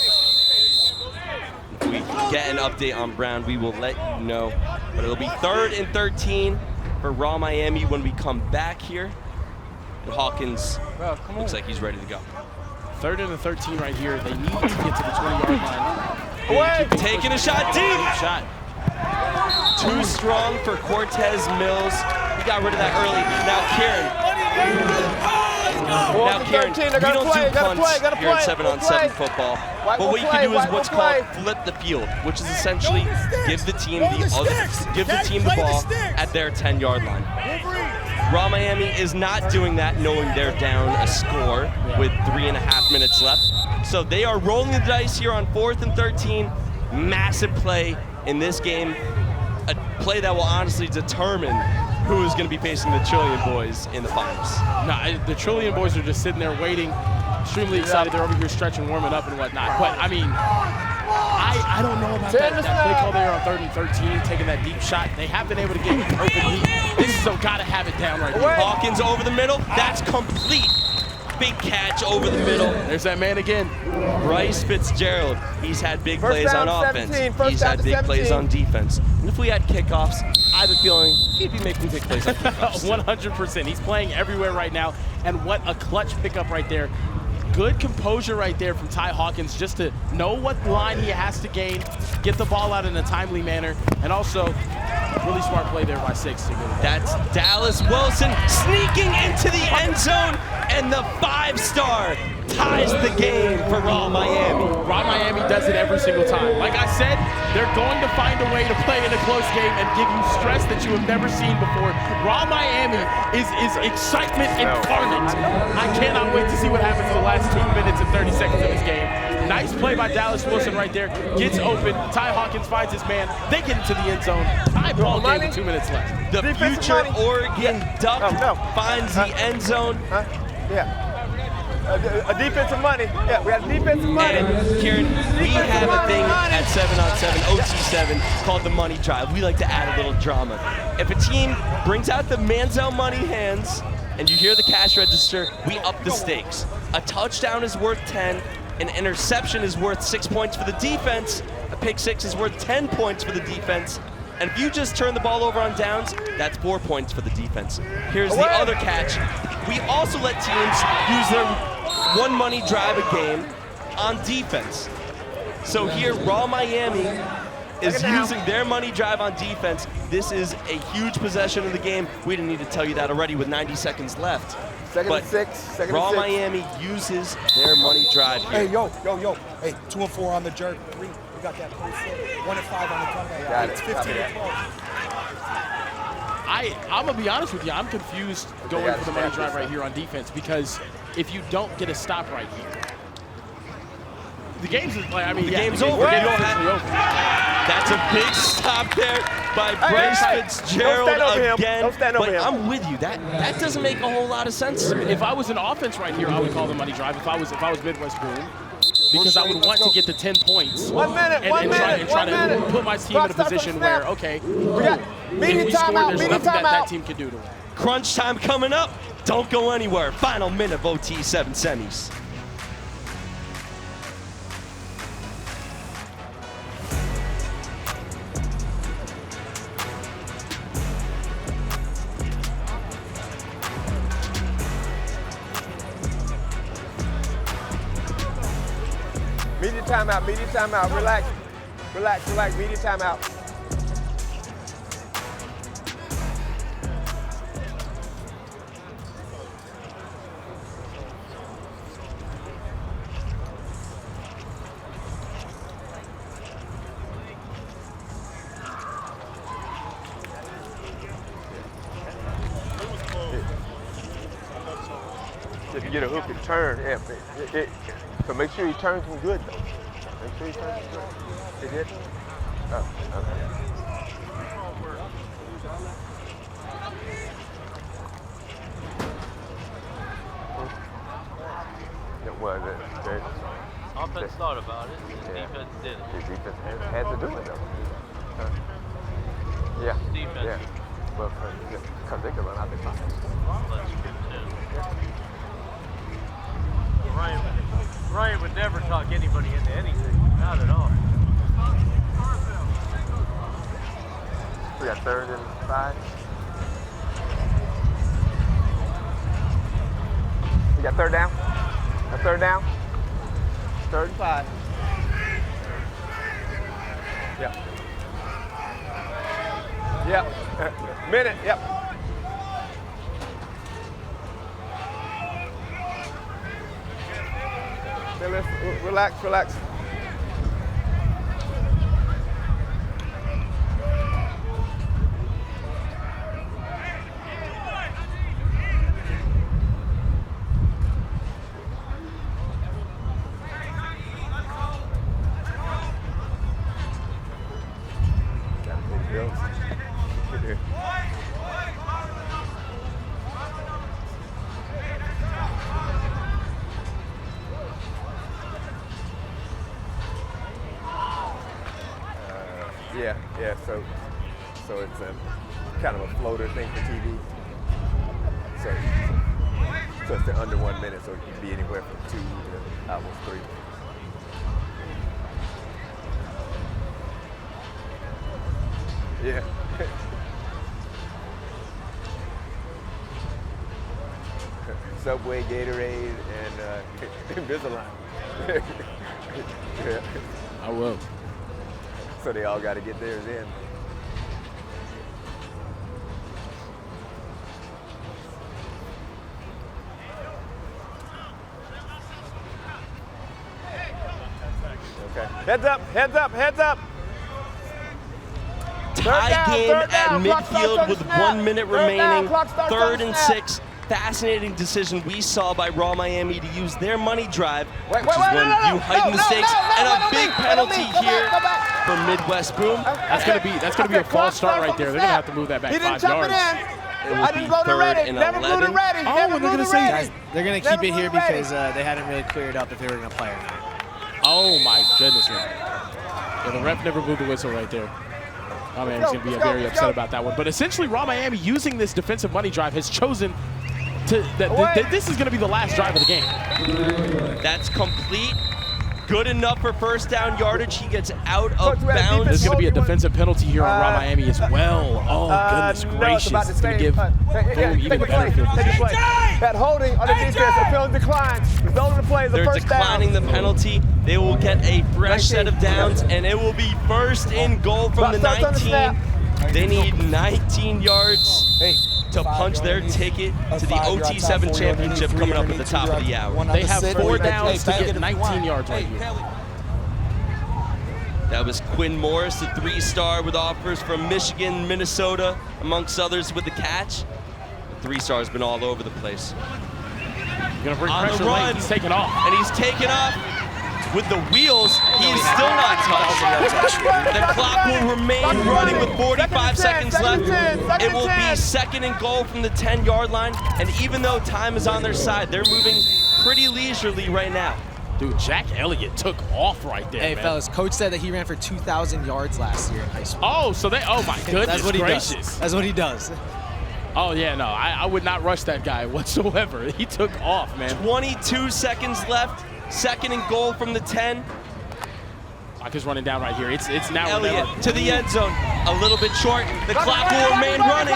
If we get an update on Brown, we will let you know. But it'll be 3rd and 13 for Raw Miami when we come back here. And Hawkins looks like he's ready to go. 3rd and 13 right here. They need to get to the 20-yard line. Taking a shot deep. Too strong for Cortez Mills. He got rid of that early. Now Kieran, we don't do punts here in 7-on-7 football. But what you can do is what's called flip the field, which is essentially give the team the ball at their 10-yard line. Raw Miami is not doing that, knowing they're down a score with 3.5 minutes left. So they are rolling the dice here on 4th and 13. Massive play in this game. A play that will honestly determine who is going to be facing the Trillion Boys in the finals. No, the Trillion Boys are just sitting there waiting, extremely excited. They're over here stretching, warming up and whatnot. But, I mean, I don't know about that play call there on 3rd and 13, taking that deep shot. They have been able to get perfect lead. This is got to have it down right here. Hawkins over the middle. That's complete. Big catch over the middle. There's that man again. Bryce Fitzgerald. He's had big plays on offense. He's had big plays on defense. And if we had kickoffs, I have a feeling he'd be making big plays on kickoffs. 100%. He's playing everywhere right now. And what a clutch pickup right there. Good composure right there from Ty Hawkins, just to know what line he has to gain, get the ball out in a timely manner, and also really smart play there by 6. That's Dallas Wilson sneaking into the end zone, and the 5-star ties the game for Raw Miami. Raw Miami does it every single time. Like I said, they're going to find a way to play in a close game and give you stress that you have never seen before. Raw Miami is excitement incarnate. I cannot wait to see what happens in the last 2 minutes and 30 seconds of this game. Nice play by Dallas Wilson right there. Gets open. Ty Hawkins finds his man. They get into the end zone. Tie ball game with 2 minutes left. The future Oregon Duck finds the end zone. A defensive money. Yeah, we have defensive money. And Kieran, we have a thing at 7-on-7, OT7, called the money drive. We like to add a little drama. If a team brings out the Manziel money hands and you hear the cash register, we up the stakes. A touchdown is worth 10. An interception is worth 6 points for the defense. A pick 6 is worth 10 points for the defense. And if you just turn the ball over on downs, that's 4 points for the defense. Here's the other catch. We also let teams use their one money drive a game on defense. So here, Raw Miami is using their money drive on defense. This is a huge possession of the game. We didn't need to tell you that already with 90 seconds left. Second and 6. Raw Miami uses their money drive here. Hey, yo. Hey, 2 and 4 on the jerk. 3. We got that 1 and 5 on the comeback. It's 15 and 12. I'm going to be honest with you. I'm confused going for the money drive right here on defense, because if you don't get a stop right here, the game's over. That's a big stop there by Bryce Fitzgerald again. But I'm with you. That doesn't make a whole lot of sense to me. If I was an offense right here, I would call the money drive. If I was Midwest Boom, because I would want to get to 10 points. 1 minute, and try to put my team in a position where, okay, if we score, there's nothing that team can do to it. Crunch time coming up. Don't go anywhere. Final minute of OT7 semis. Media timeout, media timeout. Relax, relax, relax. Media timeout. If you get a hook and turn, so make sure he turns them good though. Make sure he turns them good. It did? Oh, okay. It was it. Offense thought about it. Defense did it. The defense had to do it though. Yeah. Defense. Yeah. Well, because they can run out the clock. Ryan would never talk anybody into anything. Not at all. We got 3rd and 5. We got 3rd down. A 3rd down. 3rd and 5. Yep. Yep. Minute. Yep. Relax, relax. Yeah, so it's a kind of a floater thing for TV. So it's under 1 minute, so it can be anywhere from 2 to almost 3. Yeah. Subway, Gatorade, and Invisalign. Yeah. I will. So they all got to get theirs in. Okay. Heads up, heads up, heads up. Tie game at midfield with 1 minute remaining. 3rd and 6. Fascinating decision we saw by Raw Miami to use their money drive, which is when you heighten the stakes, and a big penalty here for Midwest Boom. That's gonna be a false start right there. They're gonna have to move that back 5 yards. It will be 3rd and 11. Oh, and they're gonna say guys, they're gonna keep it here because they hadn't really cleared up if they were gonna play or not. Oh my goodness, man. Yeah, the ref never blew the whistle right there. Raw Miami's gonna be very upset about that one. But essentially, Raw Miami using this defensive money drive has chosen this is going to be the last drive of the game. That's complete. Good enough for 1st down yardage. He gets out of bounds. There's going to be a defensive penalty here on Raw Miami as well. Oh, goodness gracious. It's going to give Boom even better field position. That holding on the defense, the penalty declines. Result of the play is the They're first down. declining the penalty. They will get a fresh set of downs, and it will be 1st and goal from the 19. They need 19 yards to punch their ticket to the OT7 Championship coming up at the top of the hour. They have 4 downs to get 19 yards right here. That was Quinn Morris, the 3-star with offers from Michigan, Minnesota, amongst others with the catch. The 3-star's been all over the place. Gonna bring On pressure the run, late. He's taking off. And he's taking off. With the wheels, he is still not touched. The clock will remain running with 45 seconds left. It will be 2nd and goal from the 10-yard line. And even though time is on their side, they're moving pretty leisurely right now. Dude, Jack Elliott took off right there, Hey, man. fellas, coach said that he ran for 2,000 yards last year in high school. Oh, so oh my goodness That's what gracious. he does. That's what he does. Oh, yeah, no, I would not rush that guy whatsoever. He took off, man. 22 seconds left. 2nd and goal from the 10. Clock is running down right here. It's now or Elliott never. to the end zone. A little bit short. The clock will remain running.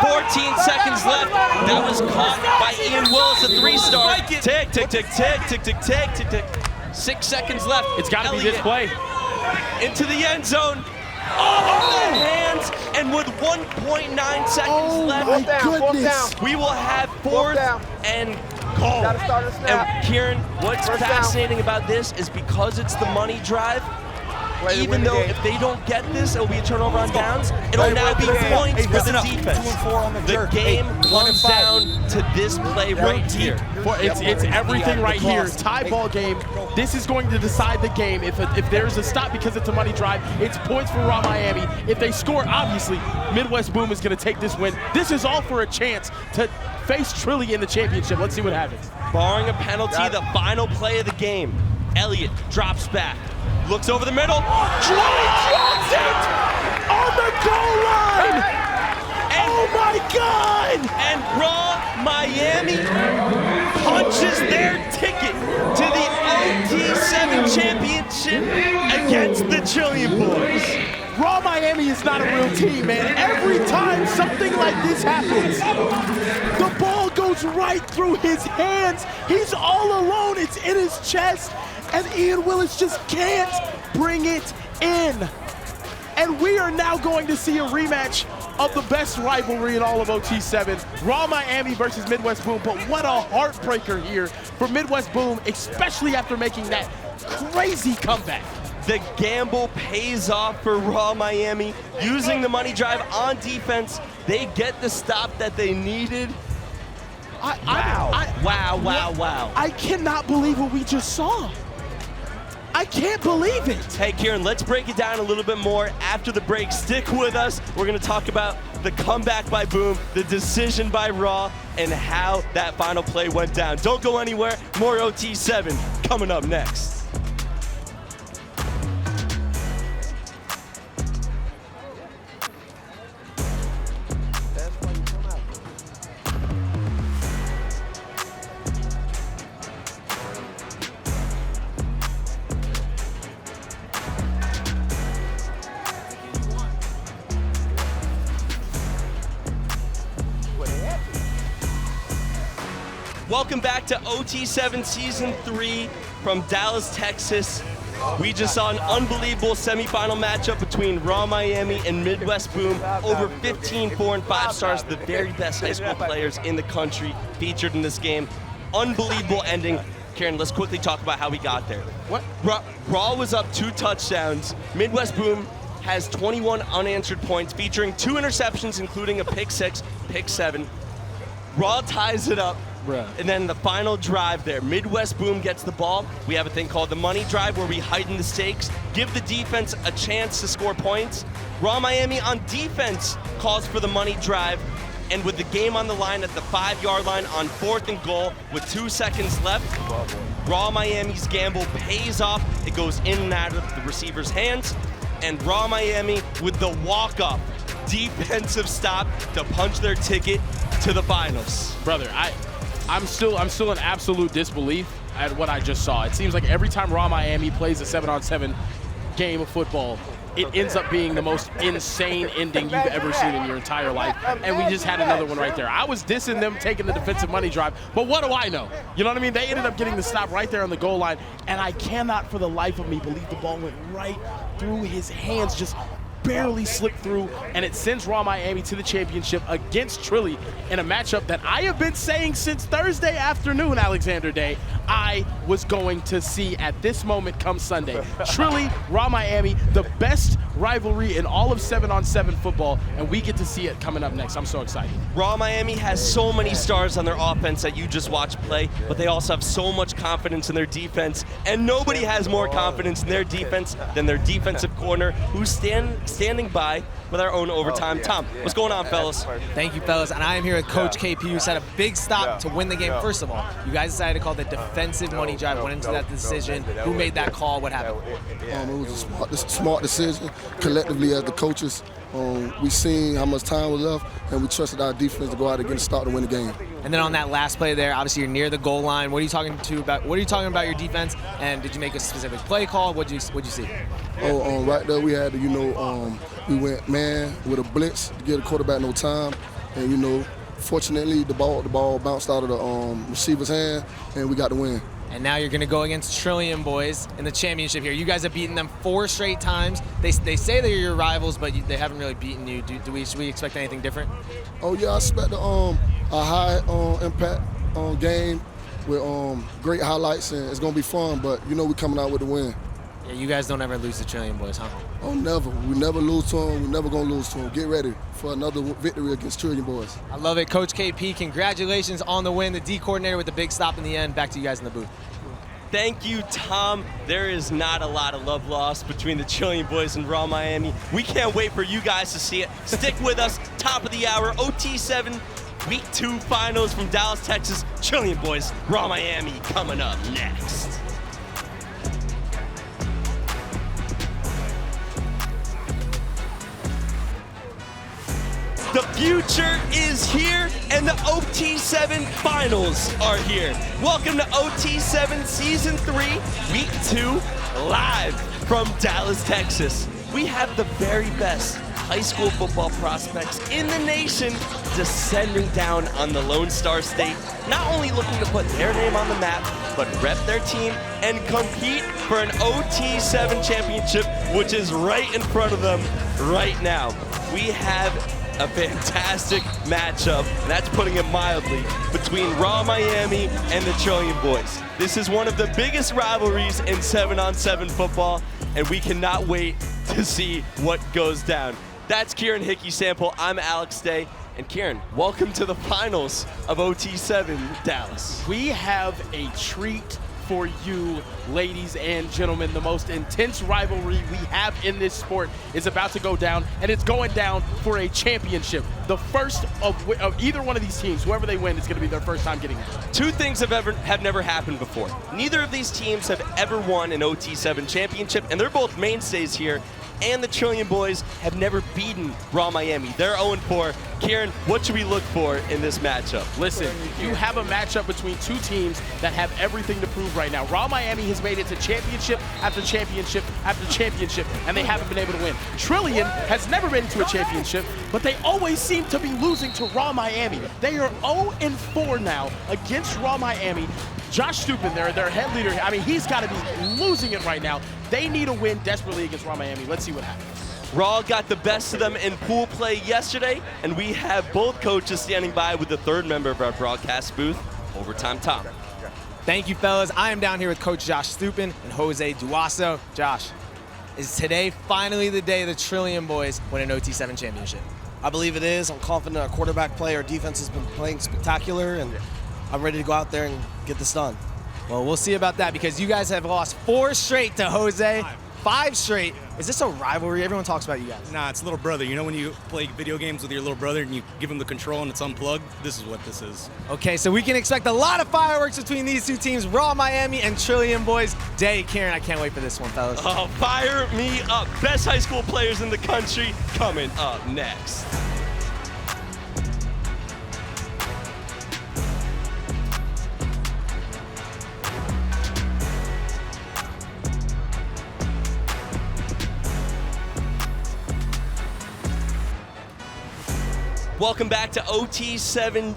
14 seconds left. That was caught by Ian Willis, a 3-star. Tick, tick, tick, tick, tick, tick, tick, tick, tick. 6 seconds left. It's got to be this play. Into the end zone. Oh, the hands, and with 1.9 seconds left, we will have 4th and goal. And Kieran, what's fascinating about this is because it's the money drive, even though if they don't get this, it'll be a turnover on downs, it'll now be points for the defense. The game comes down to this play right here. It's everything right here. Tie ball game. This is going to decide the game. If there's a stop because it's a money drive, it's points for Raw Miami. If they score, obviously, Midwest Boom is going to take this win. This is all for a chance to face Trilly in the championship. Let's see what happens. Barring a penalty, the final play of the game. Elliott drops back, looks over the middle. Trilly drops it on the goal line. Oh my God! And Raw Miami punches their ticket to the OT7 championship against the Trillium Boys. Raw Miami is not a real team, man. Every time something like this happens, the ball goes right through his hands. He's all alone. It's in his chest, and Ian Willis just can't bring it in. And we are now going to see a rematch of the best rivalry in all of OT7. Raw Miami versus Midwest Boom, but what a heartbreaker here for Midwest Boom, especially after making that crazy comeback. The gamble pays off for Raw Miami. Using the money drive on defense, they get the stop that they needed. Wow. I cannot believe what we just saw. I can't believe it. Hey, Kieran, let's break it down a little bit more after the break. Stick with us. We're going to talk about the comeback by Boom, the decision by Raw, and how that final play went down. Don't go anywhere. More OT7 coming up next. Welcome back to OT7 Season 3 from Dallas, Texas. We just saw an unbelievable semifinal matchup between Raw Miami and Midwest Boom. Over 15 4- and 5-stars, the very best high school players in the country featured in this game. Unbelievable ending. Karen, let's quickly talk about how we got there. What? Raw was up 2 touchdowns. Midwest Boom has 21 unanswered points, featuring 2 interceptions, including a pick 6, pick 7. Raw ties it up. Bruh. And then the final drive there, Midwest Boom gets the ball. We have a thing called the money drive where we heighten the stakes, give the defense a chance to score points. Raw Miami on defense calls for the money drive, and with the game on the line at the 5-yard line on 4th and goal with 2 seconds left, Raw Miami's gamble pays off. It goes in and out of the receiver's hands, and Raw Miami with the walk-up defensive stop to punch their ticket to the finals. Brother, I'm still in absolute disbelief at what I just saw. It seems like every time Raw Miami plays a 7-on-7 game of football, it ends up being the most insane ending you've ever seen in your entire life. And we just had another one right there. I was dissing them taking the defensive money drive, but what do I know? You know what I mean? They ended up getting the stop right there on the goal line, and I cannot for the life of me believe the ball went right through his hands, just barely slipped through, and it sends Raw Miami to the championship against Trilly in a matchup that I have been saying since Thursday afternoon, Alexander Day, I was going to see at this moment come Sunday. Trilly, Raw Miami, the best rivalry in all of 7-on-7 football, and we get to see it coming up next. I'm so excited. Raw Miami has so many stars on their offense that you just watched play, but they also have so much confidence in their defense, and nobody has more confidence in their defense than their defensive corner, who stands standing by with our own overtime Tom. What's going on, fellas? Thank you, fellas. And I am here with Coach KP, who set a big stop to win the game. First of all, you guys decided to call the defensive money drive. Went into that decision. Who made that call? What happened? It was a smart decision. Collectively, as the coaches, we seen how much time was left, and we trusted our defense to go out and get a start to win the game. And then on that last play there, obviously you're near the goal line. What are you talking about your defense? And did you make a specific play call? What'd you see? Right there we had to, we went man with a blitz to give the quarterback no time, and fortunately the ball bounced out of the receiver's hand, and we got the win. And now you're going to go against Trillium Boys in the championship here. You guys have beaten them 4 straight times. They say they're your rivals, but they haven't really beaten you. Should we expect anything different? Oh yeah, I expect a high impact game with great highlights, and it's going to be fun. But we're coming out with the win. Yeah, you guys don't ever lose to Trillium Boys, huh? Oh, never. We never lose to them. We're never going to lose to them. Get ready for another victory against Trillium Boys. I love it. Coach KP, congratulations on the win. The D coordinator with the big stop in the end. Back to you guys in the booth. Thank you, Tom. There is not a lot of love lost between the Trillium Boys and Raw Miami. We can't wait for you guys to see it. Stick with us. Top of the hour, OT7 Week 2 Finals from Dallas, Texas. Trillium Boys, Raw Miami coming up next. The future is here, and the OT7 Finals are here. Welcome to OT7 Season 3, Week 2, live from Dallas, Texas. We have the very best high school football prospects in the nation descending down on the Lone Star State, not only looking to put their name on the map, but rep their team and compete for an OT7 championship, which is right in front of them right now. We have a fantastic matchup, and that's putting it mildly, between Raw Miami and the Trillium Boys. This is one of the biggest rivalries in 7-on-7 football, and we cannot wait to see what goes down. That's Kieran Hickey Sample. I'm Alex Day. And Kieran, welcome to the finals of OT7 Dallas. We have a treat for you, ladies and gentlemen. The most intense rivalry we have in this sport is about to go down, and it's going down for a championship. The first of either one of these teams, whoever they win, is going to be their first time getting it. 2 things have never happened before. Neither of these teams have ever won an OT7 championship, and they're both mainstays here. And the Trillium Boys have never beaten Raw Miami. They're 0-4. Kieran, what should we look for in this matchup? Listen, you have a matchup between 2 teams that have everything to prove right now. Raw Miami has made it to championship after championship after championship, and they haven't been able to win. Trillium has never been to a championship, but they always seem to be losing to Raw Miami. They are 0-4 now against Raw Miami. Josh Stupin, their head leader, I mean, he's got to be losing it right now. They need a win desperately against Raw Miami. Let's see what happens. Raw got the best of them in pool play yesterday, and we have both coaches standing by with the 3rd member of our broadcast booth, Overtime Tom. Thank you, fellas. I am down here with Coach Josh Stupin and Jose Duaso. Josh, is today finally the day the Trillium Boys win an OT7 championship? I believe it is. I'm confident our quarterback play, our defense has been playing spectacular, and I'm ready to go out there and get this done. Well, we'll see about that, because you guys have lost 4 straight to Jose. 5 straight. Is this a rivalry? Everyone talks about you guys. Nah, it's little brother. You know when you play video games with your little brother and you give him the control and it's unplugged? This is what this is. Okay, so we can expect a lot of fireworks between these 2 teams, Raw Miami and Trillium Boys. Day, Kieran, I can't wait for this one, fellas. Oh, fire me up. Best high school players in the country coming up next. Welcome back to OT7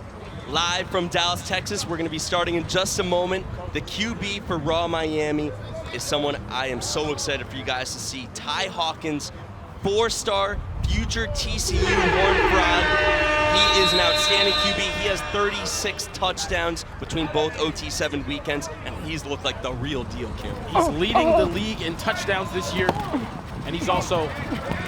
live from Dallas, Texas. We're going to be starting in just a moment. The QB for Raw Miami is someone I am so excited for you guys to see. Ty Hawkins, 4-star, future TCU Horned Frog. He is an outstanding QB. He has 36 touchdowns between both OT7 weekends, and he's looked like the real deal, Kim. He's leading the league in touchdowns this year, and he's also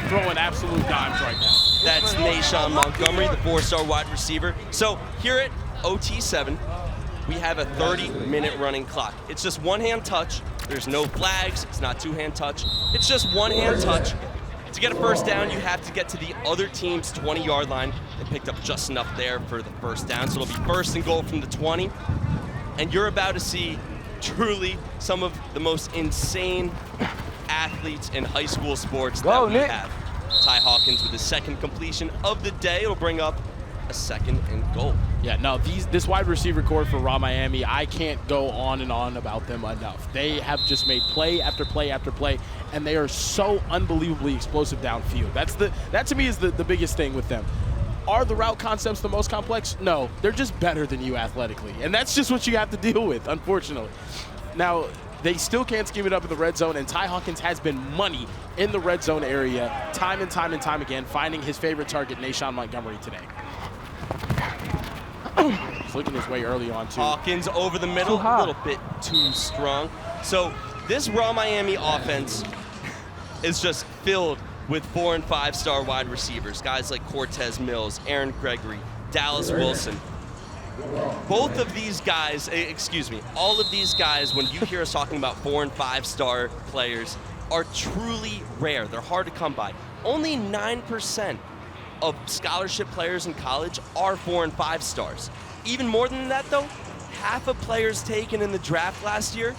throwing absolute dimes right now. That's Nae'Shaun Montgomery, the 4-star wide receiver. So here at OT7, we have a 30-minute running clock. It's just one-hand touch. There's no flags. It's not two-hand touch. It's just one-hand touch. To get a first down, you have to get to the other team's 20-yard line. They picked up just enough there for the first down, so it'll be 1st and goal from the 20. And you're about to see truly some of the most insane athletes in high school sports that we have. Ty Hawkins with his 2nd completion of the day. It'll bring up a 2nd and goal. Yeah, no, this wide receiver core for Raw Miami, I can't go on and on about them enough. They have just made play after play after play, and they are so unbelievably explosive downfield. That to me is the biggest thing with them. Are the route concepts the most complex? No, they're just better than you athletically, and that's just what you have to deal with, unfortunately. Now, they still can't scheme it up in the red zone, and Ty Hawkins has been money in the red zone area time and time and time again, finding his favorite target, Nae'Shaun Montgomery, today. He's looking his way early on, too. Hawkins over the middle, a little bit too strong. So this Raw Miami offense is just filled with 4- and 5-star wide receivers, guys like Cortez Mills, Aaron Gregory, Dallas Wilson. Both of these guys, all of these guys, when you hear us talking about 4- and 5-star players, are truly rare. They're hard to come by. Only 9% of scholarship players in college are 4- and 5 stars. Even more than that, though, half of players taken in the draft last year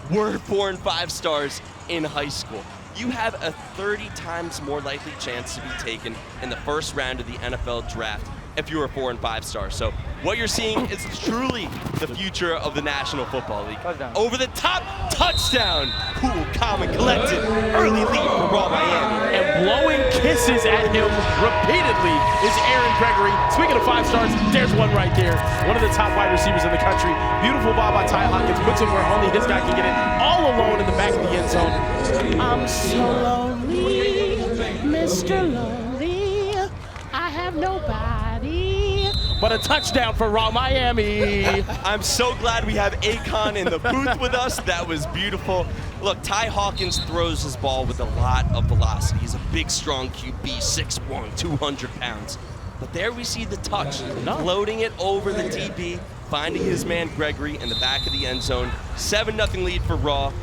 were 4- and 5 stars in high school. You have a 30 times more likely chance to be taken in the 1st round of the NFL draft if you're a 4- and 5 star. So what you're seeing is truly the future of the National Football League. Over the top, touchdown! Cool, calm, and collected. Early lead for Raw Miami. And blowing kisses at him repeatedly is Aaron Gregory. Speaking of 5 stars, there's one right there. One of the top wide receivers in the country. Beautiful ball by Ty Hawkins. Puts it where only his guy can get it. All alone in the back of the end zone. I'm so lonely, Mr. Lonely. I have nobody. But a touchdown for Raw Miami. I'm so glad we have Akon in the booth with us. That was beautiful. Look, Ty Hawkins throws his ball with a lot of velocity. He's a big, strong QB, 6'1", 200 pounds. But there we see the touch, floating it over the DB, finding his man Gregory in the back of the end zone. 7-0 lead for Raw.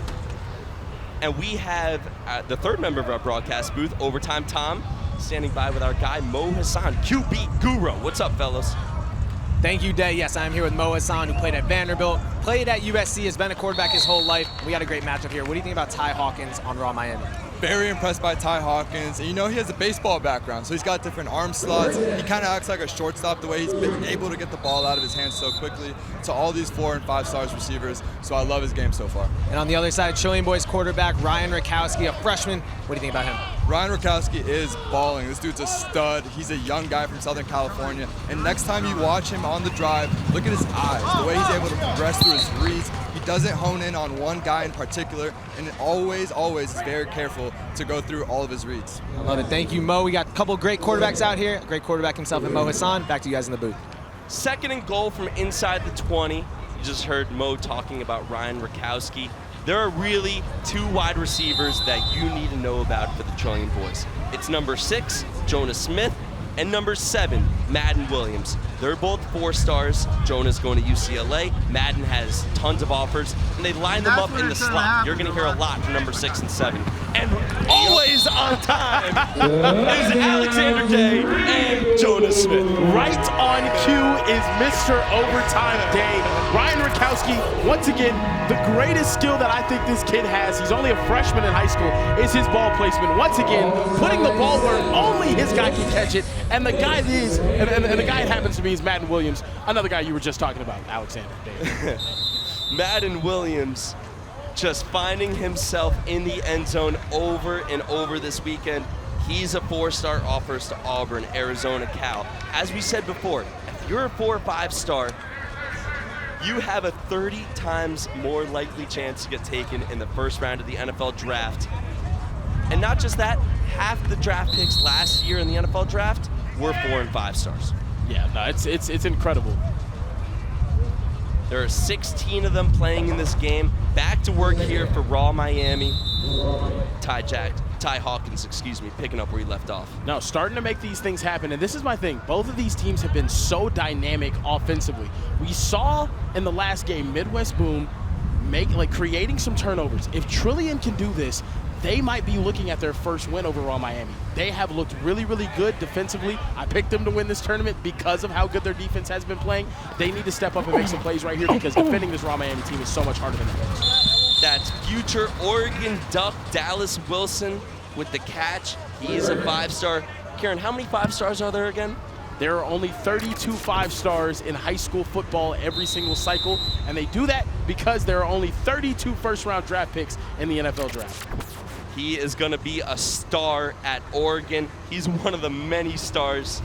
And we have the 3rd member of our broadcast booth, Overtime Tom, standing by with our guy Mo Hassan, QB Guru. What's up, fellas? Thank you, Day. Yes, I'm here with Mo Hassan, who played at Vanderbilt, played at USC, has been a quarterback his whole life. We got a great matchup here. What do you think about Ty Hawkins on Raw Miami? Very impressed by Ty Hawkins. And, you know, he has a baseball background, so he's got different arm slots. He kind of acts like a shortstop the way he's been able to get the ball out of his hands so quickly to all these 4- and 5 stars receivers. So I love his game so far. And on the other side, Trillium Boys quarterback Ryan Rakowski, a freshman. What do you think about him? Ryan Rakowski is balling. This dude's a stud. He's a young guy from Southern California. And next time you watch him on the drive, look at his eyes, the way he's able to progress through his reads. He doesn't hone in on one guy in particular, and always is very careful to go through all of his reads. I love it. Thank you, Mo. We got a couple great quarterbacks out here. A great quarterback himself in Mo Hassan. Back to you guys in the booth. 2nd and goal from inside the 20. You just heard Mo talking about Ryan Rakowski. There are really 2 wide receivers that you need to know about for the Trillium Boys. It's number 6, Jonah Smith, and number 7, Madden Williams. They're both 4 stars. Jonah's going to UCLA. Madden has tons of offers, and they line them up in the slot. You're going to hear a lot from number 6 and 7. And always on time is Alexander Day and Jonah Smith. Right on cue is Mr. Overtime Day. Ryan Rakowski, once again, the greatest skill that I think this kid has, he's only a freshman in high school, is his ball placement. Once again, putting the ball where only his guy can catch it. And the guy is, and the guy it happens to be is Madden Williams, another guy you were just talking about, Alexander Day. Madden Williams just finding himself in the end zone over and over this weekend. He's a 4-star offers to Auburn, Arizona, Cal. As we said before, if you're a 4 or 5 star, you have a 30 times more likely chance to get taken in the 1st round of the NFL draft. And not just that, half the draft picks last year in the NFL draft were 4 and 5 stars. Yeah, no, it's incredible. There are 16 of them playing in this game. Back to work here for Raw Miami. Ty Hawkins, picking up where he left off. No, starting to make these things happen, and this is my thing. Both of these teams have been so dynamic offensively. We saw in the last game Midwest Boom creating some turnovers. If Trillium can do this, they might be looking at their first win over Raw Miami. They have looked really, really good defensively. I picked them to win this tournament because of how good their defense has been playing. They need to step up and make some plays right here because defending this Raw Miami team is so much harder than it is. That's future Oregon Duck Dallas Wilson with the catch. He is a 5-star. Kieran, how many 5-stars are there again? There are only 32 5-stars in high school football every single cycle, and they do that because there are only 32 first-round draft picks in the NFL draft. He is going to be a star at Oregon. He's one of the many stars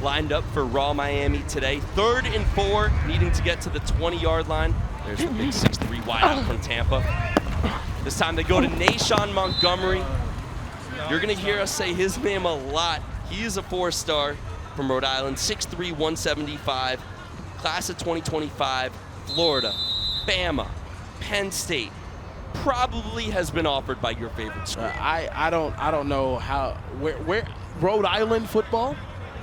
lined up for Raw Miami today. 3rd and 4, needing to get to the 20-yard line. There's the big 6'3" wideout from Tampa. This time they go to Nae'Shaun Montgomery. You're going to hear us say his name a lot. He is a 4-star from Rhode Island, 6'3", 175, class of 2025, Florida, Bama, Penn State. Probably has been offered by your favorite school. I don't know how where Rhode Island football.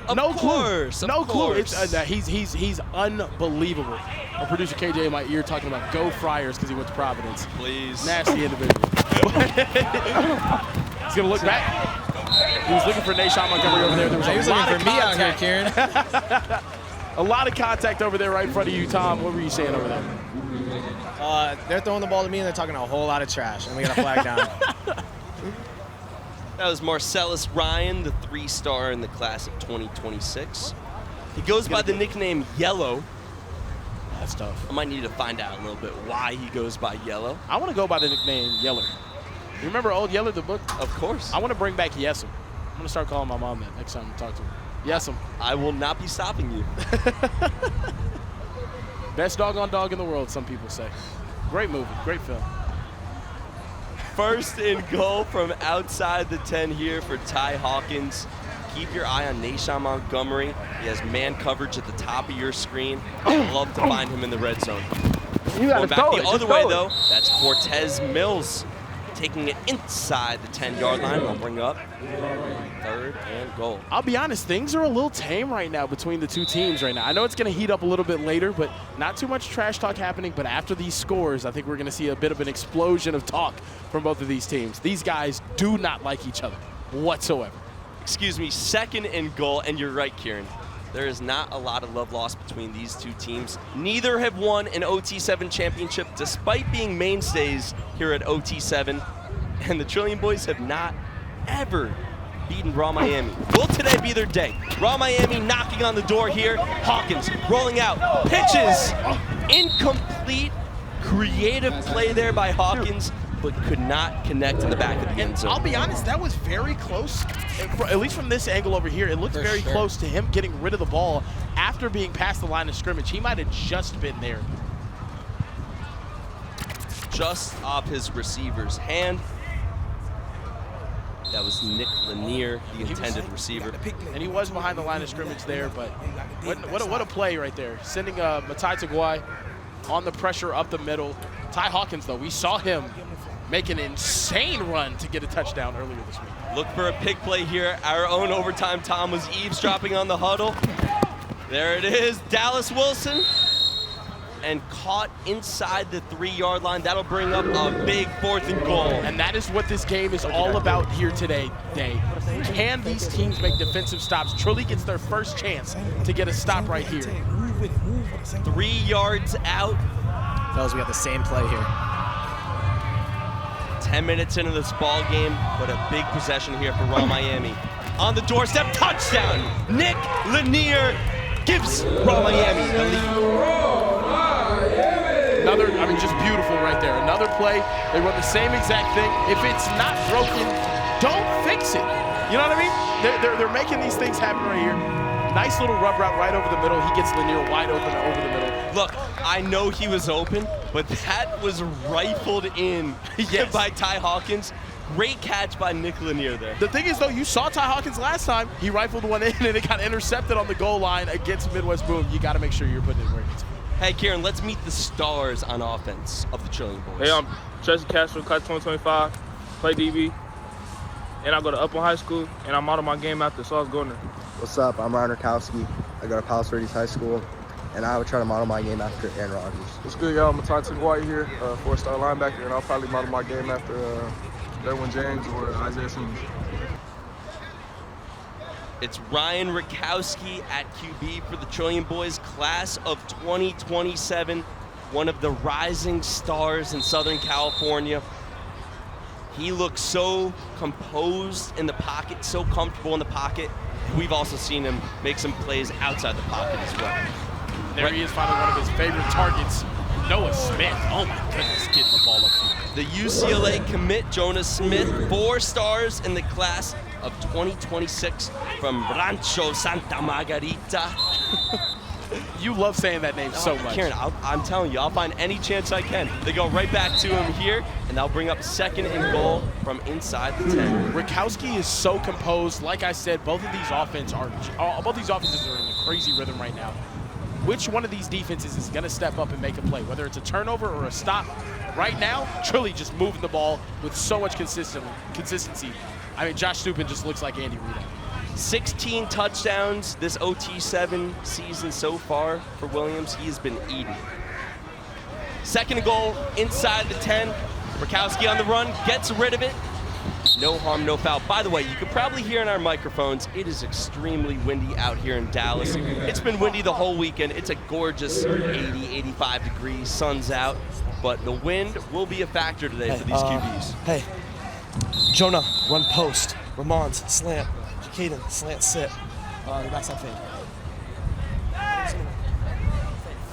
Of course. It's, he's unbelievable. Our producer KJ in my ear talking about go Friars because he went to Providence. Please. Nasty individual. He's gonna look back. He was looking for Nae'Shaun Montgomery over there. There was he was a lot looking of for me out contact. here, Kieran. A lot of contact over there right in front of you, Tom. What were you saying over there? They're throwing the ball to me and they're talking a whole lot of trash, and we got a flag down. That was Marcellus Ryan, the 3-star in the class of 2026. He goes by the nickname Yellow. That's tough. I might need to find out a little bit why he goes by Yellow. I want to go by the nickname Yeller. You remember Old Yeller, the book? Of course. I want to bring back Yes'em. I'm going to start calling my mom that next time I talk to her. Yes'em. I will not be stopping you. Best doggone dog in the world, some people say. Great movie, great film. 1st and goal from outside the 10 here for Ty Hawkins. Keep your eye on Nae'Shaun Montgomery. He has man coverage at the top of your screen. I'd love to find him in the red zone. Going back the other way, though, that's Cortez Mills taking it inside the 10-yard line. They'll bring up 3rd and goal. I'll be honest, things are a little tame right now between the two teams right now. I know it's going to heat up a little bit later, but not too much trash talk happening. But after these scores, I think we're going to see a bit of an explosion of talk from both of these teams. These guys do not like each other whatsoever. Excuse me, 2nd and goal, and you're right, Kieran. There is not a lot of love lost between these two teams. Neither have won an OT7 championship despite being mainstays here at OT7. And the Trillium Boys have not ever beaten Raw Miami. Will today be their day? Raw Miami knocking on the door here. Hawkins rolling out, pitches, incomplete, creative play there by Hawkins, but could not connect in the back of the end zone. I'll be honest, that was very close. At least from this angle over here, it looked very close to him getting rid of the ball after being past the line of scrimmage. He might have just been there. Just off his receiver's hand. That was Nick Lanier, the intended receiver. And he was behind the line of scrimmage there, but what a play right there. Sending Matai Taguai on the pressure up the middle. Ty Hawkins, though, we saw him make an insane run to get a touchdown earlier this week. Look for a pick play here. Our own Overtime Tom was eavesdropping on the huddle. There it is, Dallas Wilson. And caught inside the 3-yard line. That'll bring up a big 4th and goal. And that is what this game is all about here today. Can these teams make defensive stops? Truly gets their first chance to get a stop right here. 3 yards out. Fellas, we got the same play here. 10 minutes into this ball game, but a big possession here for Raw Miami. On the doorstep, touchdown! Nick Lanier gives Raw Miami the lead. Another, just beautiful right there. Another play, they run the same exact thing. If it's not broken, don't fix it. You know what I mean? They're making these things happen right here. Nice little rub route right over the middle. He gets Lanier wide open over the middle. Look, I know he was open, but that was rifled in by Ty Hawkins. Great catch by Nick Lanier there. The thing is, though, you saw Ty Hawkins last time. He rifled one in, and it got intercepted on the goal line against Midwest Boom. You got to make sure you're putting it where it needs to be. Hey, Kieran, let's meet the stars on offense of the Trillium Boys. Hey, I'm Tracy Castro, class 2025, play DB, and I go to Upland High School, and I model my game after Sauce Gardner. What's up? I'm Ryan Rakowski. I go to Palos Verdes High School, and I would try to model my game after Aaron Rodgers. What's good, y'all? Matai Taguai here, 4-star linebacker, and I'll probably model my game after Derwin James or Isaiah Simmons. It's Ryan Rakowski at QB for the Trillion Boys, class of 2027, one of the rising stars in Southern California. He looks so composed in the pocket, so comfortable in the pocket. We've also seen him make some plays outside the pocket as well. There he is, finding one of his favorite targets, Noah Smith. Oh my goodness, getting the ball up. The UCLA commit, Jonas Smith, 4 stars in the class of 2026 from Rancho Santa Margarita. You love saying that name so much. Kieran, I'm telling you, I'll find any chance I can. They go right back to him here, and they'll bring up 2nd and goal from inside the 10. Rakowski is so composed. Like I said, both of these offenses are in a crazy rhythm right now. Which one of these defenses is going to step up and make a play, whether it's a turnover or a stop? Right now, Trilly just moving the ball with so much consistency. I mean, Josh Stupin just looks like Andy Reid. 16 touchdowns this OT7 season so far for Williams. He has been eating. 2nd goal inside the 10. Rakowski on the run, gets rid of it. No harm, no foul. By the way, you can probably hear in our microphones, it is extremely windy out here in Dallas. It's been windy the whole weekend. It's a gorgeous 80, 85 degrees, sun's out, but the wind will be a factor today for these QBs. Hey, Jonah, run post. Ramon's slant. Jacaden, slant sit. That's that thing.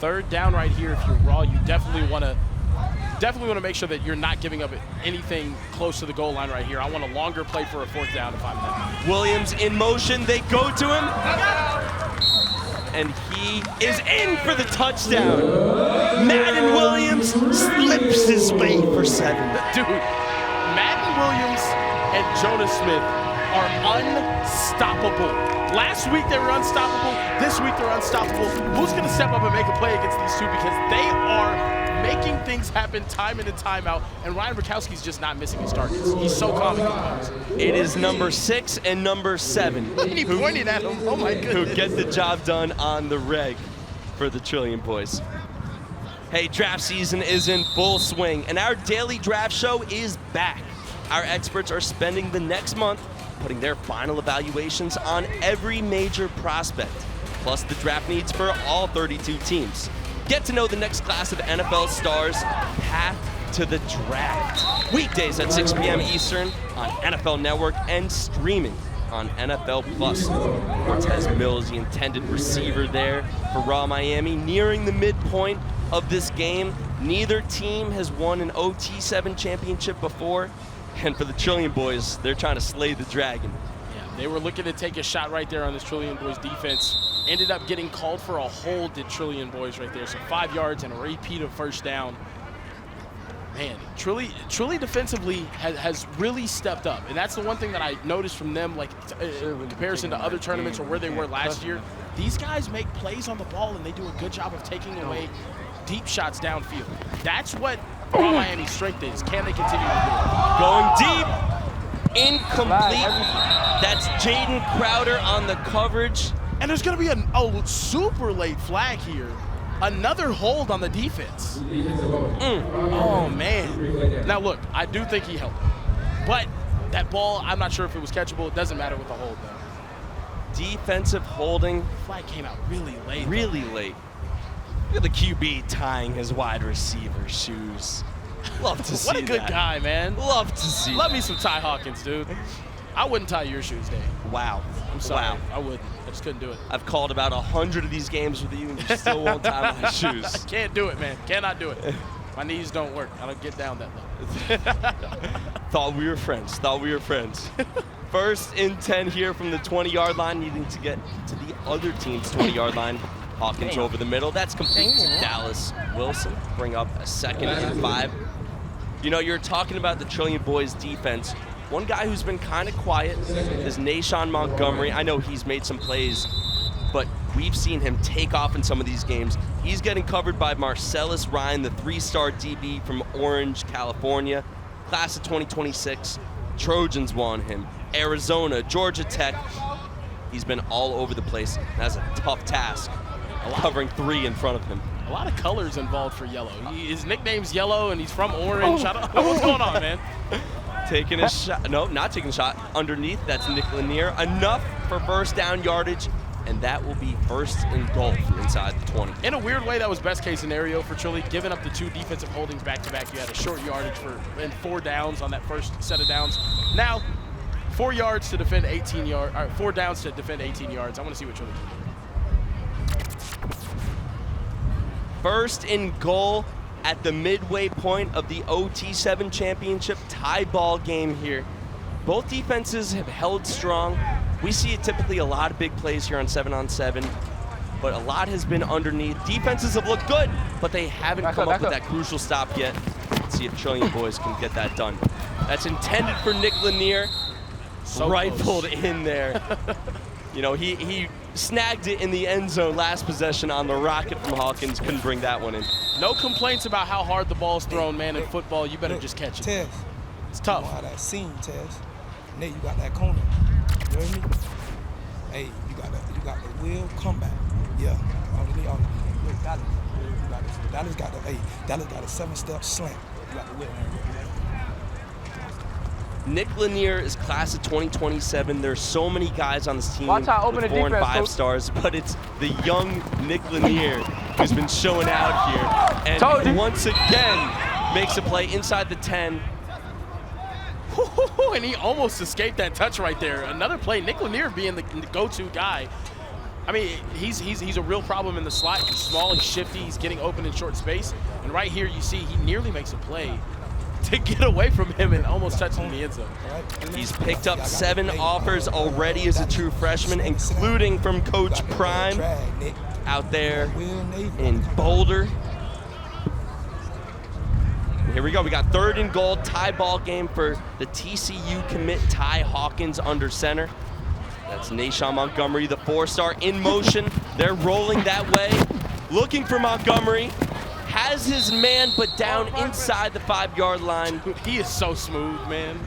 3rd down right here. If you're raw, you definitely want to make sure that you're not giving up anything close to the goal line right here. I want a longer play for a 4th down if I'm them. Williams in motion, they go to him. And he is in for the touchdown. Madden Williams slips his way for 7. Dude, Madden Williams and Jonas Smith are unstoppable. Last week they were unstoppable. This week they're unstoppable. Who's going to step up and make a play against these two? Because they are making things happen time in and time out, and Ryan Rakowski's just not missing his targets. He's so calm and composed. It is number 6 and number 7. He pointed at him. Oh my goodness. Who get the job done on the reg for the Trillion Boys. Hey, draft season is in full swing, and our daily draft show is back. Our experts are spending the next month putting their final evaluations on every major prospect, plus the draft needs for all 32 teams. Get to know the next class of NFL stars, Path to the Draft. Weekdays at 6 p.m. Eastern on NFL Network and streaming on NFL Plus. Cortez Mills, the intended receiver there for Raw Miami, nearing the midpoint of this game. Neither team has won an OT7 championship before. And for the Trillion Boys, they're trying to slay the dragon. Yeah, they were looking to take a shot right there on this Trillion Boys defense. Ended up getting called for a hold, did Trillion Boys right there. So 5 yards and a repeat of 1st down. Man, Trilly defensively has really stepped up. And that's the one thing that I noticed from them, like in comparison to other tournaments or where they were last year. These guys make plays on the ball, and they do a good job of taking away deep shots downfield. That's what Raw Miami's strength is. Can they continue to do it? Going deep, incomplete. That's Jaden Crowder on the coverage. And there's going to be a super late flag here. Another hold on the defense. Oh, man. Now, look, I do think he helped. But that ball, I'm not sure if it was catchable. It doesn't matter with the hold, though. Defensive holding. Flag came out really late. Really late. Look at the QB tying his wide receiver shoes. Love to see that. What a good guy, man. Love to see Love me some Ty Hawkins, dude. I wouldn't tie your shoes, Dave. Wow. I'm sorry. Wow. I wouldn't. I just couldn't do it. I've called about 100 of these games with you, and you still won't tie my shoes. I can't do it, man. Cannot do it. My knees don't work. I don't get down that low. Thought we were friends. Thought we were friends. 1st and 10 here from the 20-yard line, needing to get to the other team's 20-yard line. Hawkins over the middle. That's complete to Dallas Wilson. Bring up a 2nd and 5. You know, you're talking about the Trillion Boys defense. One guy who's been kind of quiet is Nae'Shaun Montgomery. I know he's made some plays, but we've seen him take off in some of these games. He's getting covered by Marcellus Ryan, the 3-star DB from Orange, California. Class of 2026. Trojans want him. Arizona, Georgia Tech. He's been all over the place. That's a tough task. Covering 3 in front of him. A lot of colors involved for Yellow. His nickname's Yellow, and he's from Orange. I don't know what's going on, man. Taking a shot. No, not taking a shot. Underneath, that's Nick Lanier. Enough for first down yardage, and that will be first and goal from inside the 20. In a weird way, that was best case scenario for Chile. Giving up the 2 defensive holdings back-to-back, you had a short yardage and 4 downs on that first set of downs. Now, 4 yards to defend 18 yards, 4 downs to defend 18 yards. I want to see what Chile can do. First and goal at the midway point of the OT7 Championship tie ball game here. Both defenses have held strong. We see typically a lot of big plays here on 7-on-7, but a lot has been underneath. Defenses have looked good, but they haven't come up with that crucial stop yet. Let's see if Chilean boys can get that done. That's intended for Nick Lanier. So rifled close. In there. You know, he snagged it in the end zone last possession on the rocket from Hawkins. Couldn't bring that one in. No complaints about how hard the ball's thrown, man. In football, you better just catch it. Tez, it's tough. You know how that seam, Tez. Nate, you got that corner. You hear me? Hey, you got the wheel comeback. Yeah. Look, Dallas got the Dallas got a 7-step slant. You got the wheel. Nick Lanier is class of 2027. There's so many guys on this team with 4 and 5 stars, but it's the young Nick Lanier who's been showing out here. And once again, makes a play inside the 10. And he almost escaped that touch right there. Another play, Nick Lanier being the go-to guy. I mean, he's a real problem in the slot. He's small, he's shifty, he's getting open in short space. And right here you see he nearly makes a play to get away from him and almost touch him in the end zone. He's picked up 7 offers already as a true freshman, including from Coach Prime out there in Boulder. Here we go. We got 3rd and goal, tie ball game for the TCU commit Ty Hawkins under center. That's Nae'Shaun Montgomery, the 4-star in motion. They're rolling that way, looking for Montgomery. Has his man, but down inside the 5-yard line. He is so smooth, man.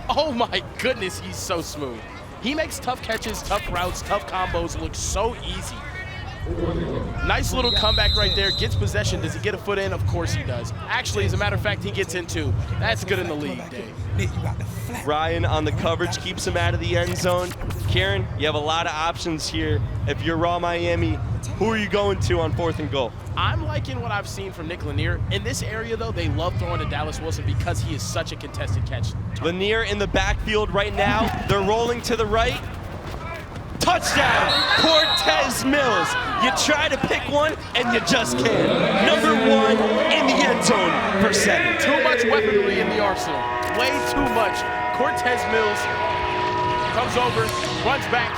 Oh my goodness, he's so smooth. He makes tough catches, tough routes, tough combos look so easy. Nice little comeback right there, gets possession. Does he get a foot in? Of course he does. Actually, as a matter of fact, he gets in 2. That's good in the league, Dave. Ryan on the coverage keeps him out of the end zone. Karen, you have a lot of options here. If you're Raw Miami, who are you going to on 4th and goal? I'm liking what I've seen from Nick Lanier. In this area, though, they love throwing to Dallas Wilson because he is such a contested catch. Lanier in the backfield right now. They're rolling to the right. Touchdown, Cortez Mills. You try to pick one, and you just can't. Number 1 in the end zone for 7. Too much weaponry in the arsenal. Way too much. Cortez Mills comes over, runs back.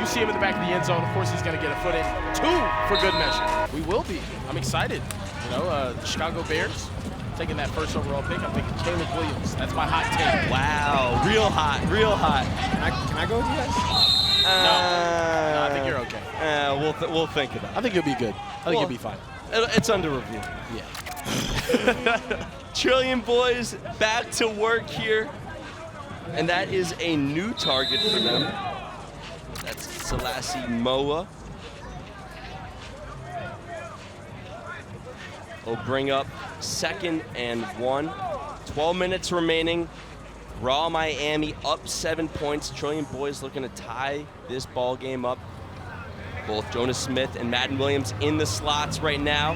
You see him in the back of the end zone. Of course, he's going to get a foot in. 2 for good measure. We will be. I'm excited. You know, the Chicago Bears taking that 1st overall pick. I'm thinking Caleb Williams. That's my hot take. Wow, real hot, real hot. Can I go with you guys? No, I think you're okay. We'll think about it. I think you'll be good. I think you'll be fine. It's under review. Yeah. Trillion boys back to work here. And that is a new target for them. That's Selassie Moa. Will bring up 2nd and 1. 12 minutes remaining. Raw Miami up 7 points. Trillion boys looking to tie this ball game up. Both Jonas Smith and Madden Williams in the slots right now.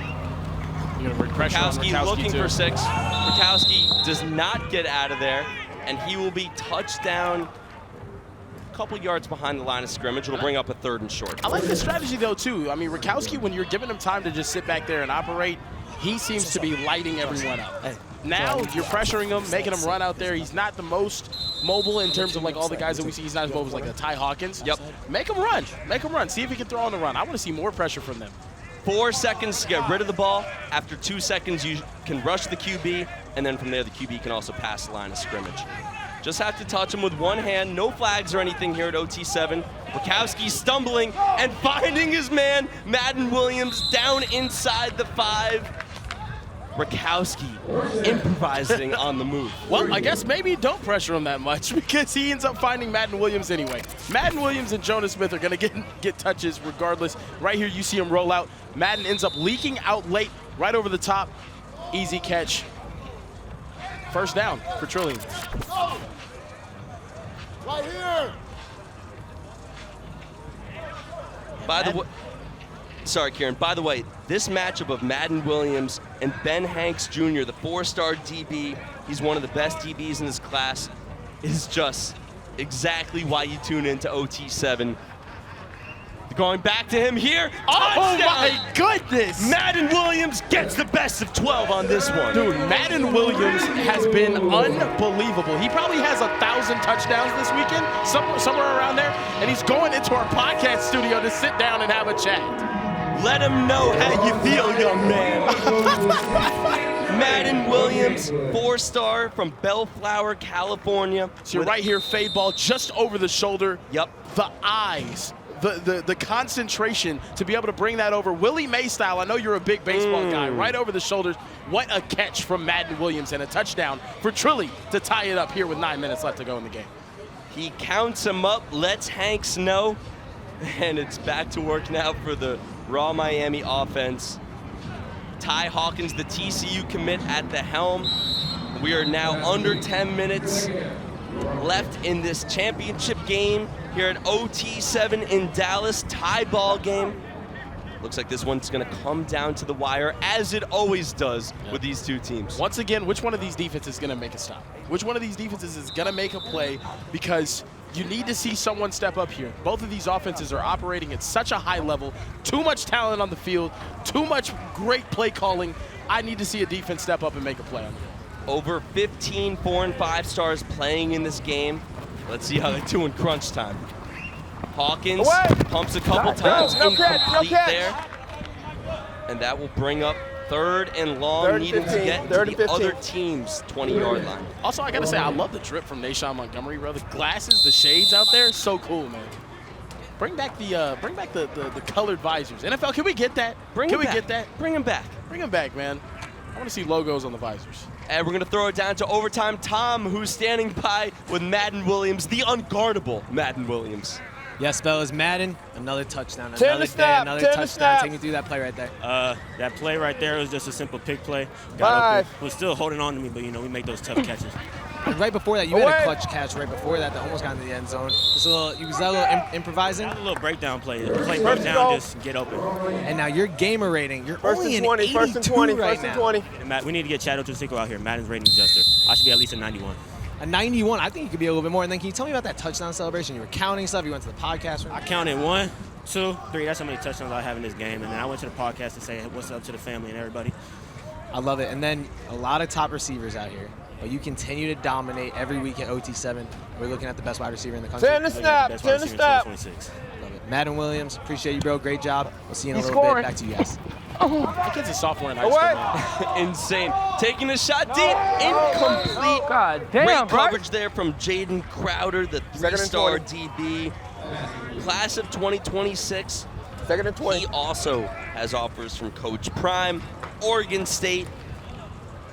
Rakowski looking for 6. Rakowski does not get out of there, and he will be touchdown a couple yards behind the line of scrimmage. It'll bring up a 3rd and short. I like the strategy, though, too. I mean, Rakowski, when you're giving him time to just sit back there and operate, he seems to be lighting everyone up. Now you're pressuring him, making him run out there. He's not the most mobile in terms of like all the guys that we see. He's not as mobile as like a Ty Hawkins. Yep. Make him run. Make him run. See if he can throw on the run. I want to see more pressure from them. 4 seconds to get rid of the ball. After 2 seconds, you can rush the QB, and then from there, the QB can also pass the line of scrimmage. Just have to touch him with one hand. No flags or anything here at OT7. Rakowski stumbling and finding his man, Madden Williams, down inside the 5. Rakowski improvising on the move. Well, I guess maybe don't pressure him that much because he ends up finding Madden Williams anyway. Madden Williams and Jonas Smith are going to get touches regardless. Right here, you see him roll out. Madden ends up leaking out late, right over the top. Easy catch. First down for Trillium. Right here. By the way, sorry, Kieran. By the way, this matchup of Madden Williams and Ben Hanks Jr., the 4-star DB, he's one of the best DBs in his class, is just exactly why you tune into OT7. Going back to him here. Oh my goodness! Madden Williams gets the best of 12 on this one. Dude, Madden Williams has been unbelievable. He probably has 1,000 touchdowns this weekend, somewhere around there, and he's going into our podcast studio to sit down and have a chat. Let him know how you feel, young man. Madden Williams, 4-star from Bellflower, California. So you're right here, fade ball just over the shoulder. Yep. The eyes. The concentration to be able to bring that over. Willie May style, I know you're a big baseball guy, right over the shoulders. What a catch from Madden Williams and a touchdown for Trilly to tie it up here with 9 minutes left to go in the game. He counts him up, lets Hanks know, and it's back to work now for the Raw Miami offense. Ty Hawkins, the TCU commit, at the helm. We are now under 10 minutes left in this championship game here at OT7 in Dallas. Tie ball game. Looks like this one's going to come down to the wire, as it always does with these two teams. Once again, which one of these defenses is going to make a stop? Which one of these defenses is going to make a play? Because you need to see someone step up here. Both of these offenses are operating at such a high level. Too much talent on the field. Too much great play calling. I need to see a defense step up and make a play on it. Over 15 4- and 5-stars playing in this game. Let's see how they do in crunch time. Hawkins pumps a couple times, incomplete there. And that will bring up 3rd and long, needing to get to the other team's 20-yard line. Also, I gotta say, I love the drip from Nae'Shaun Montgomery, bro. The glasses, the shades out there, so cool, man. Bring back the colored visors. NFL, can we get that? Can we get that? Bring him back. Bring him back, man. I want to see logos on the visors. And we're going to throw it down to overtime. Tom, who's standing by with Madden Williams, the unguardable Madden Williams. Yes, fellas, Madden, another touchdown, another day, another touchdown. Take me through that play right there. That play right there was just a simple pick play. Got open, was still holding on to me, but, you know, we make those tough catches. And right before that, you had a clutch catch right before that almost got into the end zone. Was that a little improvising? A little breakdown play. Play breakdown, just get open. And now your gamer rating, you're first only and 20, an 82 first and 20, right first now. and 20. And Matt, we need to get Chad Ochocinco out here. Madden's rating adjuster. I should be at least a 91. A 91. I think you could be a little bit more. And then can you tell me about that touchdown celebration? You were counting stuff. You went to the podcast room. I counted 1, 2, 3. That's how many touchdowns I have in this game. And then I went to the podcast to say what's up to the family and everybody. I love it. And then a lot of top receivers out here. But you continue to dominate every week at OT7. We're looking at the best wide receiver in the country. 10 to snap. 10 to snap. Love it. Madden Williams, appreciate you, bro. Great job. We'll see you in a little bit. Back to you guys. That kid's a sophomore in high school, man. Insane. Taking a shot deep. Incomplete. God damn, Great bro. coverage there from Jaden Crowder, the 3-star DB. Class of 2026. 2nd and 20. He also has offers from Coach Prime, Oregon State,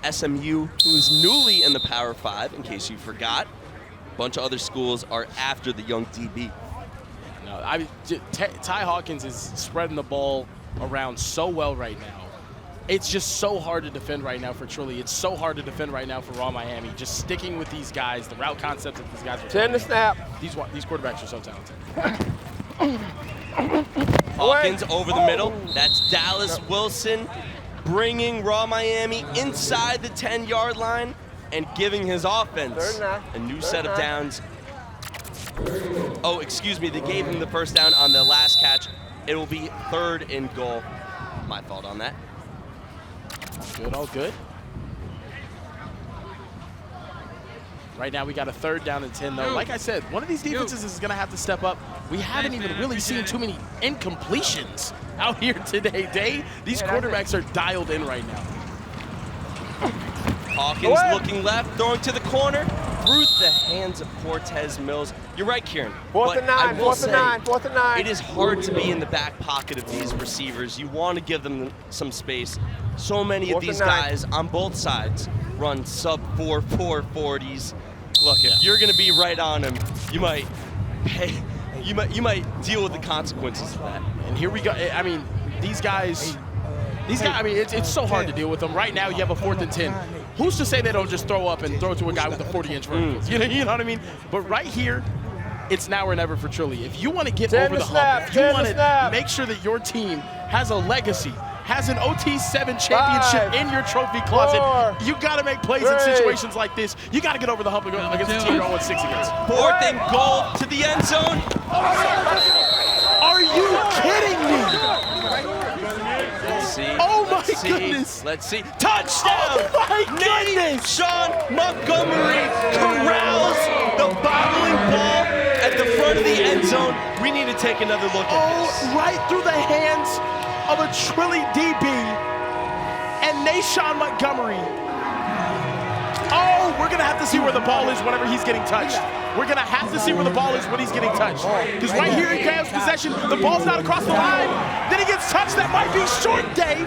SMU, who's newly in the Power 5, in case you forgot. A bunch of other schools are after the young DB. No, Ty Hawkins is spreading the ball around so well right now. It's just so hard to defend right now for Trilly. It's so hard to defend right now for Raw Miami. Just sticking with these guys, the route concepts that these guys are 10 to snap. These quarterbacks are so talented. Hawkins over the middle. That's Dallas Wilson bringing Raw Miami inside the 10-yard line and giving his offense a new set of downs. Oh, excuse me, they gave him the first down on the last catch. It will be 3rd and goal. My fault on that. Good, all good. Right now we got a 3rd down and 10 though. Like I said, one of these defenses is gonna have to step up. We haven't even really seen too many incompletions out here today. These quarterbacks are dialed in right now. Hawkins looking left, throwing to the corner, through the hands of Cortez Mills. You're right, Kieran. 4th and 9, 4th and 9, 4th and 9. It is hard to be in the back pocket of these receivers. You want to give them some space. So many of these guys on both sides run sub 4.4 40s. Look, if you're going to be right on them, you might deal with the consequences of that. And here we go. I mean, these guys, I mean, it's so hard to deal with them. Right now, you have a 4th and 10. who's to say they don't just throw up and throw to a guy with a 40-inch vertical? You know what I mean? But right here, it's now or never for Trilly. If you want to get over the hump, if you want to make sure that your team has a legacy, has an OT7 championship in your trophy closet, you got to make plays in situations like this. You got to get over the hump against a team you're 0-6 against. 4th and goal to the end zone. Are you kidding me? Let's see. Oh my goodness. Let's see. Touchdown! Oh my goodness! Nae'Shaun Montgomery corrals the bobbling ball at the front of the end zone. We need to take another look at this. Right through the hands of a Trilly DB and Nae'Shaun Montgomery. Oh, we're going to have to see where the ball is whenever he's getting touched. We're going to have to see where the ball is when he's getting touched. Because right here he grabs possession, the ball's not across the line, then he gets touched, that might be short day.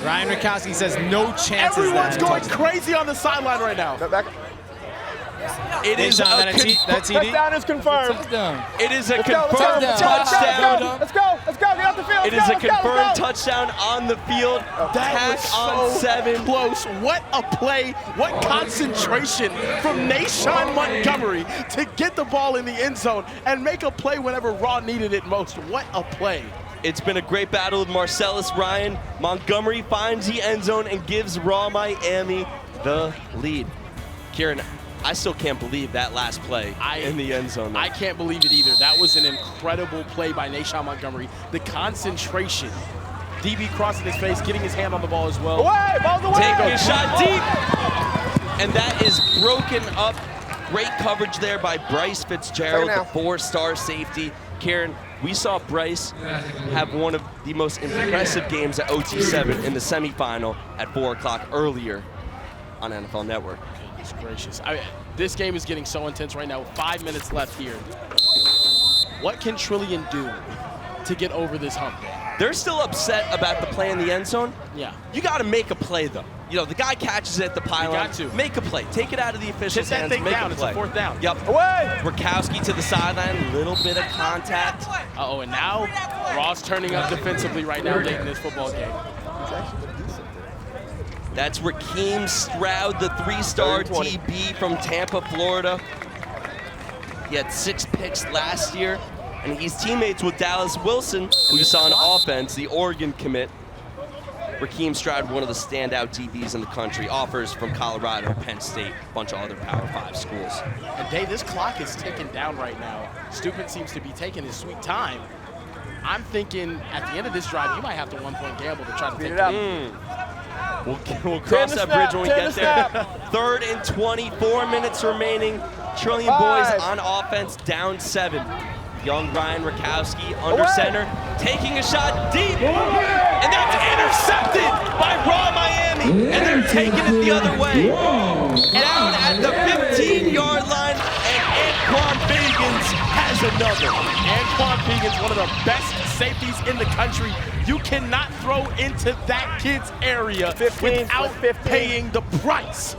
Ryan Rakowski says no chances. Everyone's going crazy on the sideline right now. It is touchdown is confirmed. It is a confirmed touchdown. Let's go. Get off the field. It is a confirmed touchdown on the field. That was on so 7. Close. What a play. What concentration from Nae'Shaun Montgomery to get the ball in the end zone and make a play whenever Raw needed it most. What a play. It's been a great battle with Marcellus Ryan. Montgomery finds the end zone and gives Raw Miami the lead. Kieran, I still can't believe that last play in the end zone. I can't believe it either. That was an incredible play by Nae'Shaun Montgomery. The concentration. DB crossing his face, getting his hand on the ball as well. Away, ball's away. Taking a shot deep. And that is broken up. Great coverage there by Bryce Fitzgerald, the 4-star safety. Kieran, we saw Bryce have one of the most impressive games at OT7 in the semifinal at 4 o'clock earlier on NFL Network. Goodness gracious. This game is getting so intense right now. 5 minutes left here. What can Trillian do to get over this hump? They're still upset about the play in the end zone. Yeah. You got to make a play, though. You know, the guy catches it at the pylon. You got to. Make a play. Take it out of the official's hands. Hit that thing make down. a play. It's a 4th down. Yep. Away. Rakowski to the sideline. Little bit of contact. Uh-oh, and now Ross turning up defensively right now late in this football game. That's Raheem Stroud, the 3-star DB from Tampa, Florida. He had 6 picks last year, and he's teammates with Dallas Wilson, who you saw on offense, the Oregon commit. Raheem Stroud, one of the standout DBs in the country, offers from Colorado, Penn State, a bunch of other Power 5 schools. And Dave, this clock is ticking down right now. Stupin seems to be taking his sweet time. I'm thinking at the end of this drive, you might have to 1-point gamble to try to take it out. We'll cross that bridge when we get there. 3rd and 20, 4 minutes remaining. Trillian boys on offense, down 7. Young Ryan Rakowski under center, taking a shot deep, and that's intercepted by Raw Miami, and they're taking it the other way. Down at the 15-yard line, and Anquan Fagans has another. Anquan Fagans, one of the best safeties in the country. You cannot throw into that kid's area without paying the price.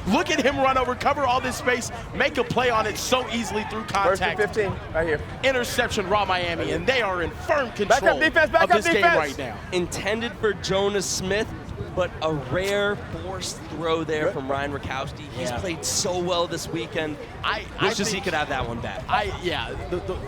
Look at him run over, cover all this space, make a play on it so easily through contact. 1st and 15, right here. Interception, Raw Miami, and they are in firm control of this game right now. Intended for Jonas Smith, but a rare forced throw there from Ryan Rakowski. He's played so well this weekend. I wish he could have that one back.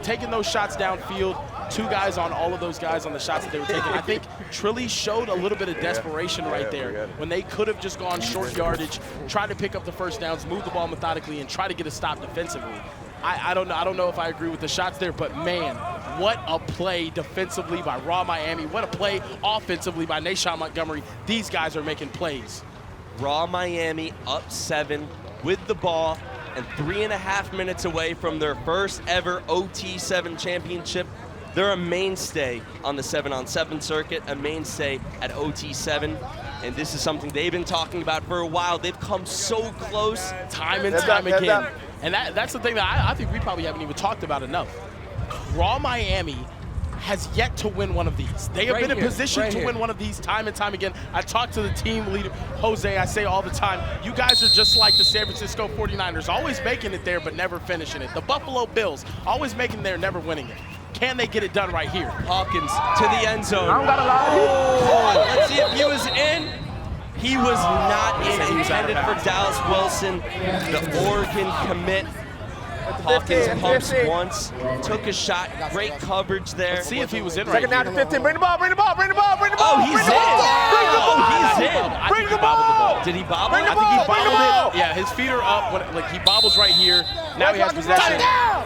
Taking those shots downfield, 2 guys on all of those guys on the shots that they were taking. I think Trilly showed a little bit of desperation right there when they could have just gone short yardage, tried to pick up the 1st downs, move the ball methodically, and try to get a stop defensively. I don't know if I agree with the shots there, but man, what a play defensively by Raw Miami. What a play offensively by Nae'Shaun Montgomery. These guys are making plays. Raw Miami up 7 with the ball and 3.5 minutes away from their first ever OT7 championship. They're a mainstay on the 7-on-7 circuit, a mainstay at OT7. And this is something they've been talking about for a while. They've come so close time and time again. And that's the thing that I think we probably haven't even talked about enough. Raw Miami has yet to win one of these. They have been in position to win one of these time and time again. I talk to the team leader, Jose, I say all the time, you guys are just like the San Francisco 49ers, always making it there but never finishing it. The Buffalo Bills, always making it there, never winning it. Can they get it done right here? Hawkins to the end zone. I don't got a lot of Let's see if he was in. He was not intended for Dallas Wilson, the Oregon commit. Hawkins pumps once, took a shot, great coverage there. Let's see if he was in right Second down to 15. Bring the ball, bring the ball, bring the ball, bring the ball. Oh, he's in. He's in. Bring the ball. Did he bobble? Bring the I think he ball, bring the ball. Yeah, his feet are up. Like he bobbles right here. Now he has possession. I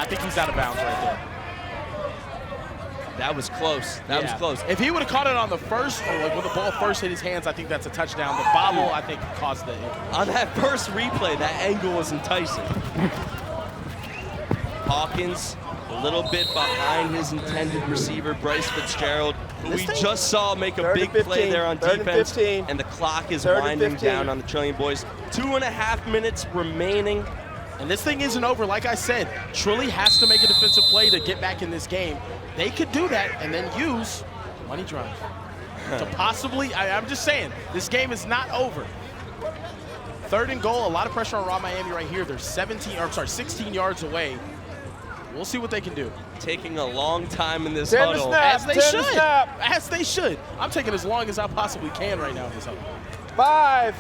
think he's out of bounds right there. That was close. That was close. If he would have caught it on the first, or like when the ball first hit his hands, I think that's a touchdown. The bobble, I think, caused the injury. On that first replay, that angle was enticing. Hawkins, a little bit behind his intended receiver, Bryce Fitzgerald, who we just saw make a big play there on defense. And the clock is winding down on the Trillium boys. 2.5 minutes remaining. And this thing isn't over. Like I said, Trilly has to make a defensive play to get back in this game. They could do that and then use money drive to possibly, I'm just saying, this game is not over. 3rd and goal, a lot of pressure on Raw Miami right here. They're 16 yards away. We'll see what they can do. Taking a long time in this huddle. As they should. As they should. I'm taking as long as I possibly can right now in this huddle. 5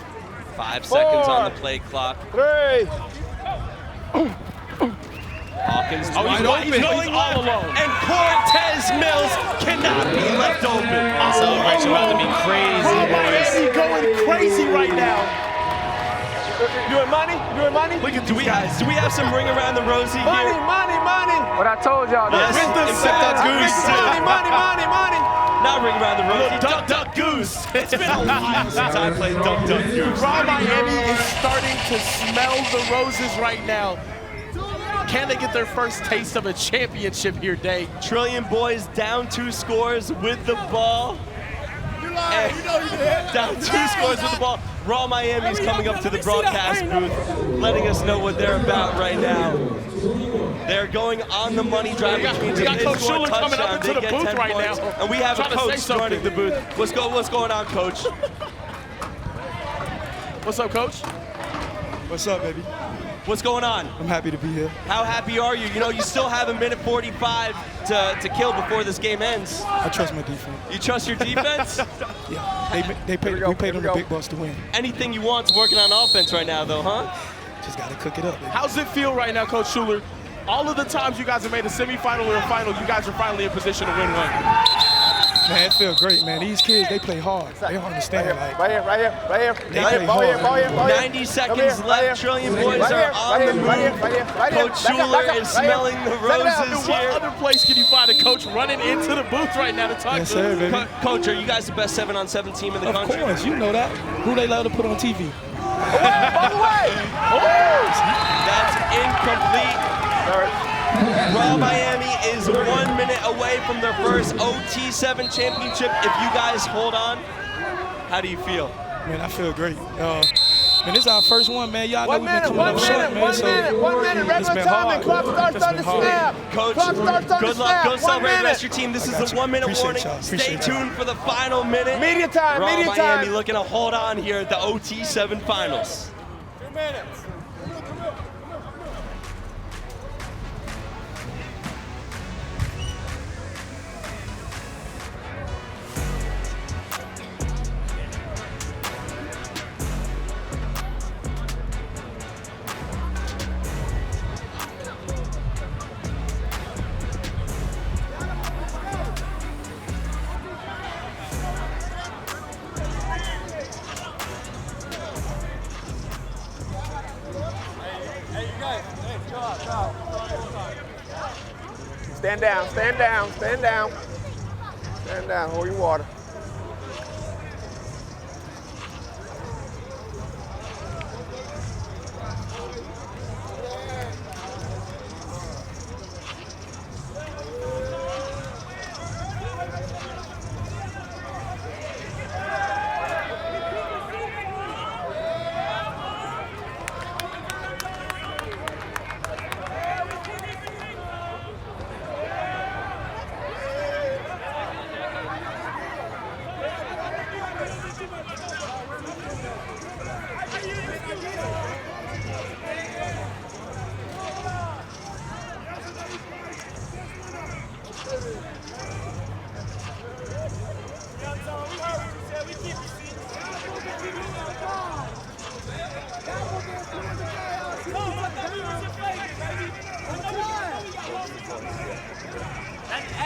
seconds on the play clock. 3. Hawkins he's going all alone. And Cortez Mills cannot be left open. Celebration about to be crazy, boys. Miami going crazy right now. You want money? You want money? Look at do we have some ring around the rosy money, here? Money. What I told y'all. Yes, money. Not ring around the rosy. Duck goose. It's been a while since I played duck goose. Raw Miami is starting to smell the roses right now. Can they get their first taste of a championship here, Day? Trillium boys down 2 scores with the ball. Down 2 scores with the ball. Raw Miami's coming up to the broadcast booth, letting us know what they're about right now. They're going on the money drive, which means if they score a touchdown, they get 10 points. And we have a coach joining the booth. What's going on, Coach? What's up, Coach? What's up, baby? What's going on? I'm happy to be here. How happy are you? You know, you still have 1:45 to kill before this game ends. I trust my defense. You trust your defense? Yeah, we paid them the big bucks to win. Anything you want's working on offense right now, though, huh? Just got to cook it up, baby. How's it feel right now, Coach Schuler? All of the times you guys have made a semifinal or a final, you guys are finally in position to win one. Man, it feels great, man. These kids, they play hard. They don't understand. Right here. They play hard. 90 seconds left. Trillium boys are on the move. Coach Schuler is smelling the roses here. What other place can you find a coach running into the booth right now to talk yes, sir, baby. Coach, are you guys the best 7-on-7 team in the country? Of course, you know that. Who they love to put on TV? That's incomplete. Raw Miami is 1 minute away from their first OT7 championship. If you guys hold on, how do you feel? Man, I feel great. Man, this is our first one, man. Y'all know we've been coming up short, man. 1 minute, regular time, and clock starts on the snap. Coach, good luck. Go celebrate the rest of your team. This is the 1 minute warning. Stay tuned for the final minute. Media time, Raw Miami looking to hold on here at the OT7 Finals. 2 minutes. Stand down, stand down, stand down. Stand down, hold your water.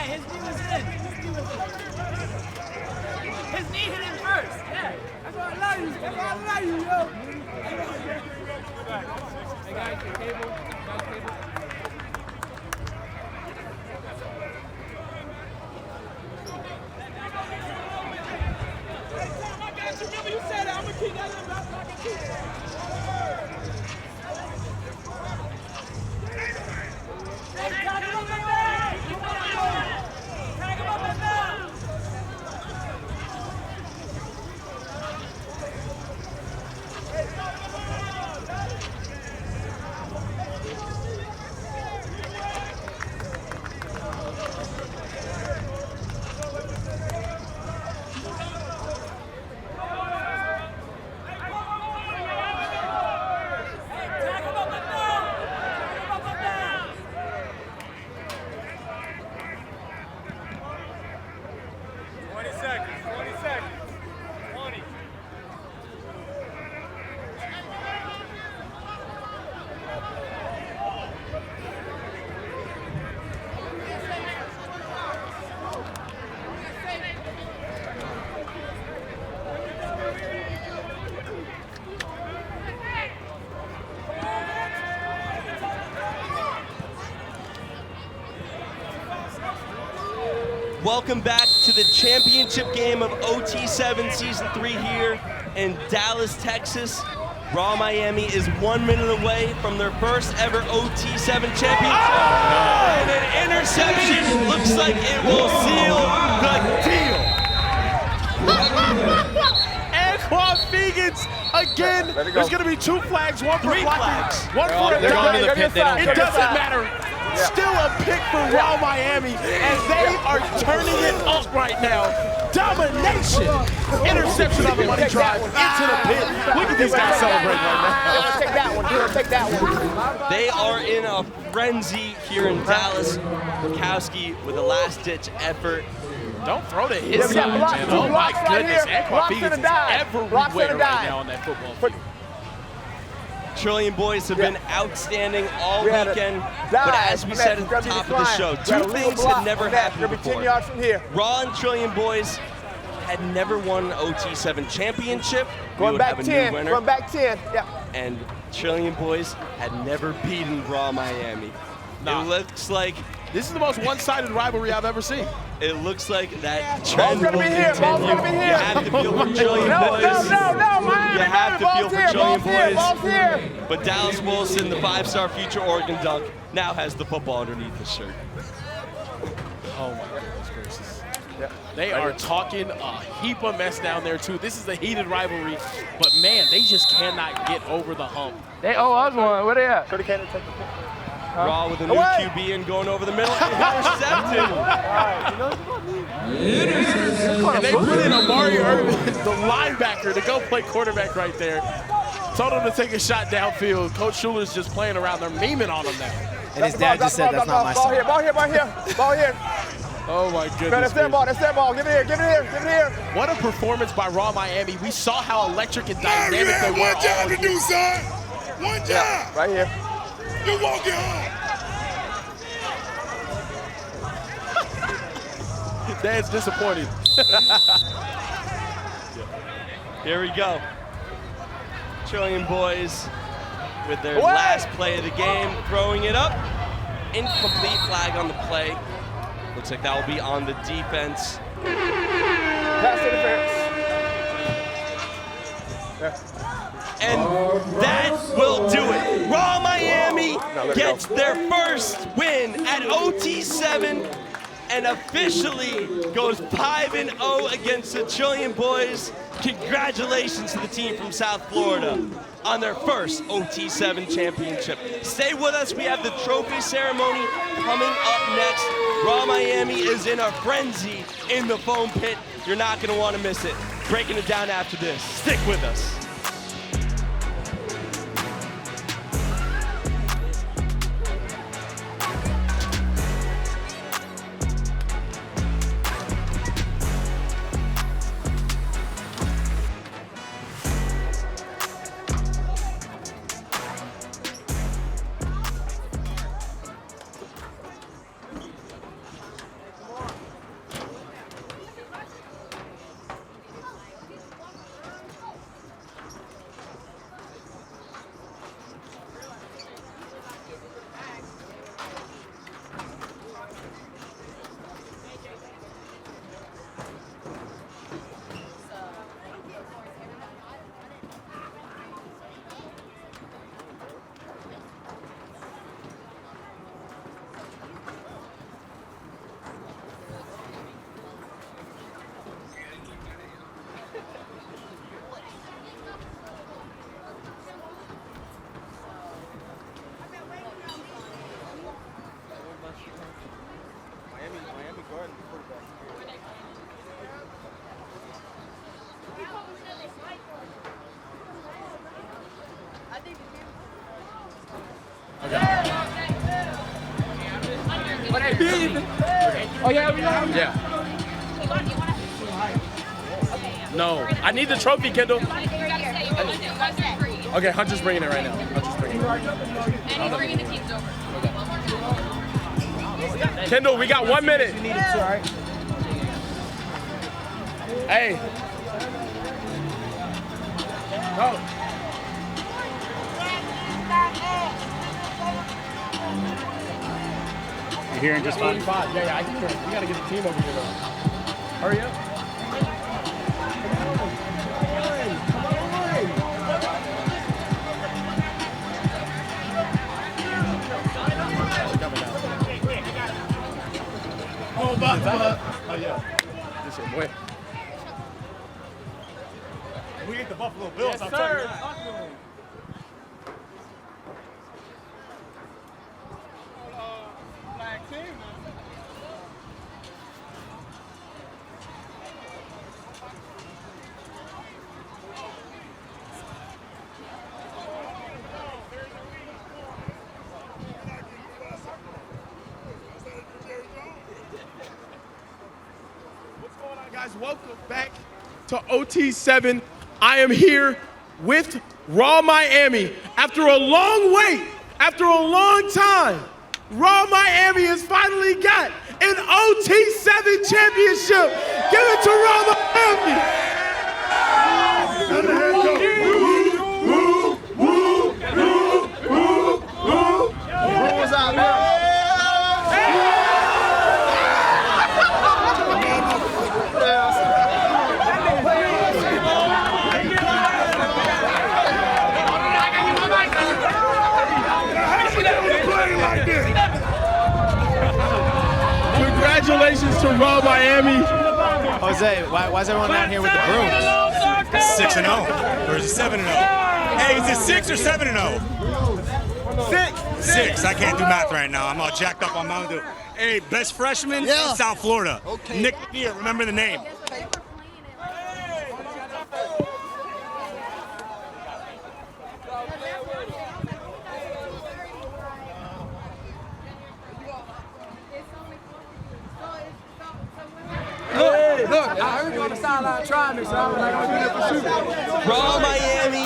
Hey, his knee was in. His knee hit him first. Yeah. That's why I love you. That's why I love you, yo. Hey guys, your table. Remember you said that. I'm gonna keep that in my pocket too. Hey, tag him up and down. Tag him up and down. Welcome back to the championship game of OT7 Season 3 here in Dallas, Texas. Raw Miami is 1 minute away from their first ever OT7 championship. Oh! And an interception looks like it will seal the deal. Anquan Fegans again. There's going to be 2 flags, one for blocking, one for a going to the pit. They don't It care. doesn't matter. Still a pick for Raw Miami as they are turning it up right now. Domination. Interception on the money drive into the pit. Look at these guys celebrating right now. Take that one. Take that one. They are in a frenzy here in Dallas. Bukowski with a last-ditch effort. Don't throw to his side, man. Oh my goodness. Anquan Fegans is everywhere right now on that football field. Trillion boys have been outstanding all weekend, but as we said at the top of the show, 2 things had never happened before. Raw and Trillion boys had never won an OT7 championship. Going back 10. Winner. Going back 10. Yeah. And Trillion boys had never beaten Raw Miami. It looks like this is the most one-sided rivalry I've ever seen. It looks like that trend will continue. You have to feel for Trillion boys. You have to feel for Trillion boys. But Dallas Wilson, the 5-star future Oregon dunk, now has the football underneath his shirt. Oh my goodness gracious. They are talking a heap of mess down there too. This is a heated rivalry, but man, they just cannot get over the hump. They owe us one. Where they at? Raw with a new QB and going over the middle. Intercepted. And they put in Amari Irvin, the linebacker, to go play quarterback right there. Told him to take a shot downfield. Coach Schuler's just playing around. They're memeing on him now. And his dad just said, that's not my son. Ball here. Ball here. Oh my goodness. That's their ball. That's their ball. Give it here. What a performance by Raw Miami. We saw how electric and dynamic they were. One job to do, son. One job. Yeah, right here. You walking home. Dad's disappointed. Here we go. Trillion boys with their last play of the game, throwing it up. Incomplete flag on the play. Looks like that will be on the defense. Pass interference. And that will do it. Raw Miami gets their first win at OT7 and officially goes 5-0 against the Trillion boys. Congratulations to the team from South Florida on their first OT7 championship. Stay with us. We have the trophy ceremony coming up next. Raw Miami is in a frenzy in the foam pit. You're not going to want to miss it. Breaking it down after this. Stick with us. Oh, yeah. Yeah. No. I need the trophy, Kendall. Okay, Hunter's bringing it right now. Hunter's bringing it. And he's bringing the teams over. Kendall, we got 1 minute. You need it too, all right? Hey. Go. You're hearing just fine? 45. Yeah, I can hear it. We got to get the team over here, though. Hurry up. Oh, yeah. This is boy. We get the Buffalo Bills. Yes, I'm sir. telling you. Guys, welcome back to OT7. I am here with Raw Miami. After a long wait, after a long time, Raw Miami has finally got an OT7 championship. Give it to Raw Congratulations to Raw Miami. Jose, why is everyone out here with the brooms? 6-0. Or is it 7-0? Hey, is it 6 or 7-0? 6. I can't do math right now. I'm all jacked up on Mountain Dew. Hey, best freshman in South Florida. Okay. Nick here, remember the name. Hey, look, I heard you on the sideline trying this, so I'm like, I'm gonna do it for sure. Raw Miami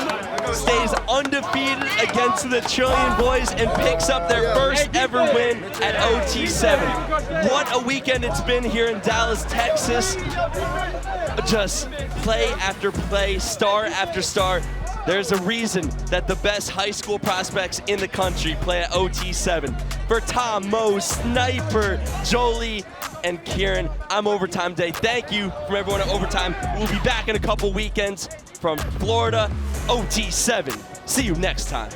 stays undefeated against the Trillion Boys and picks up their first ever win at OT7. What a weekend it's been here in Dallas, Texas. Just play after play, star after star. There's a reason that the best high school prospects in the country play at OT7. For Tom, Mo, Sniper, Jolie, and Kieran, I'm Overtime Day. Thank you from everyone at Overtime. We'll be back in a couple weekends from Florida, OT7. See you next time.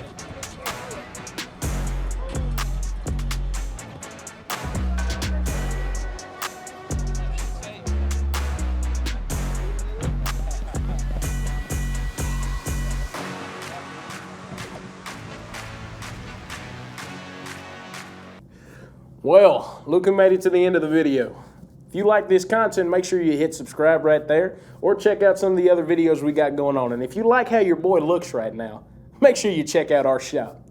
Well, look who made it to the end of the video. If you like this content, make sure you hit subscribe right there or check out some of the other videos we got going on. And if you like how your boy looks right now, make sure you check out our shop.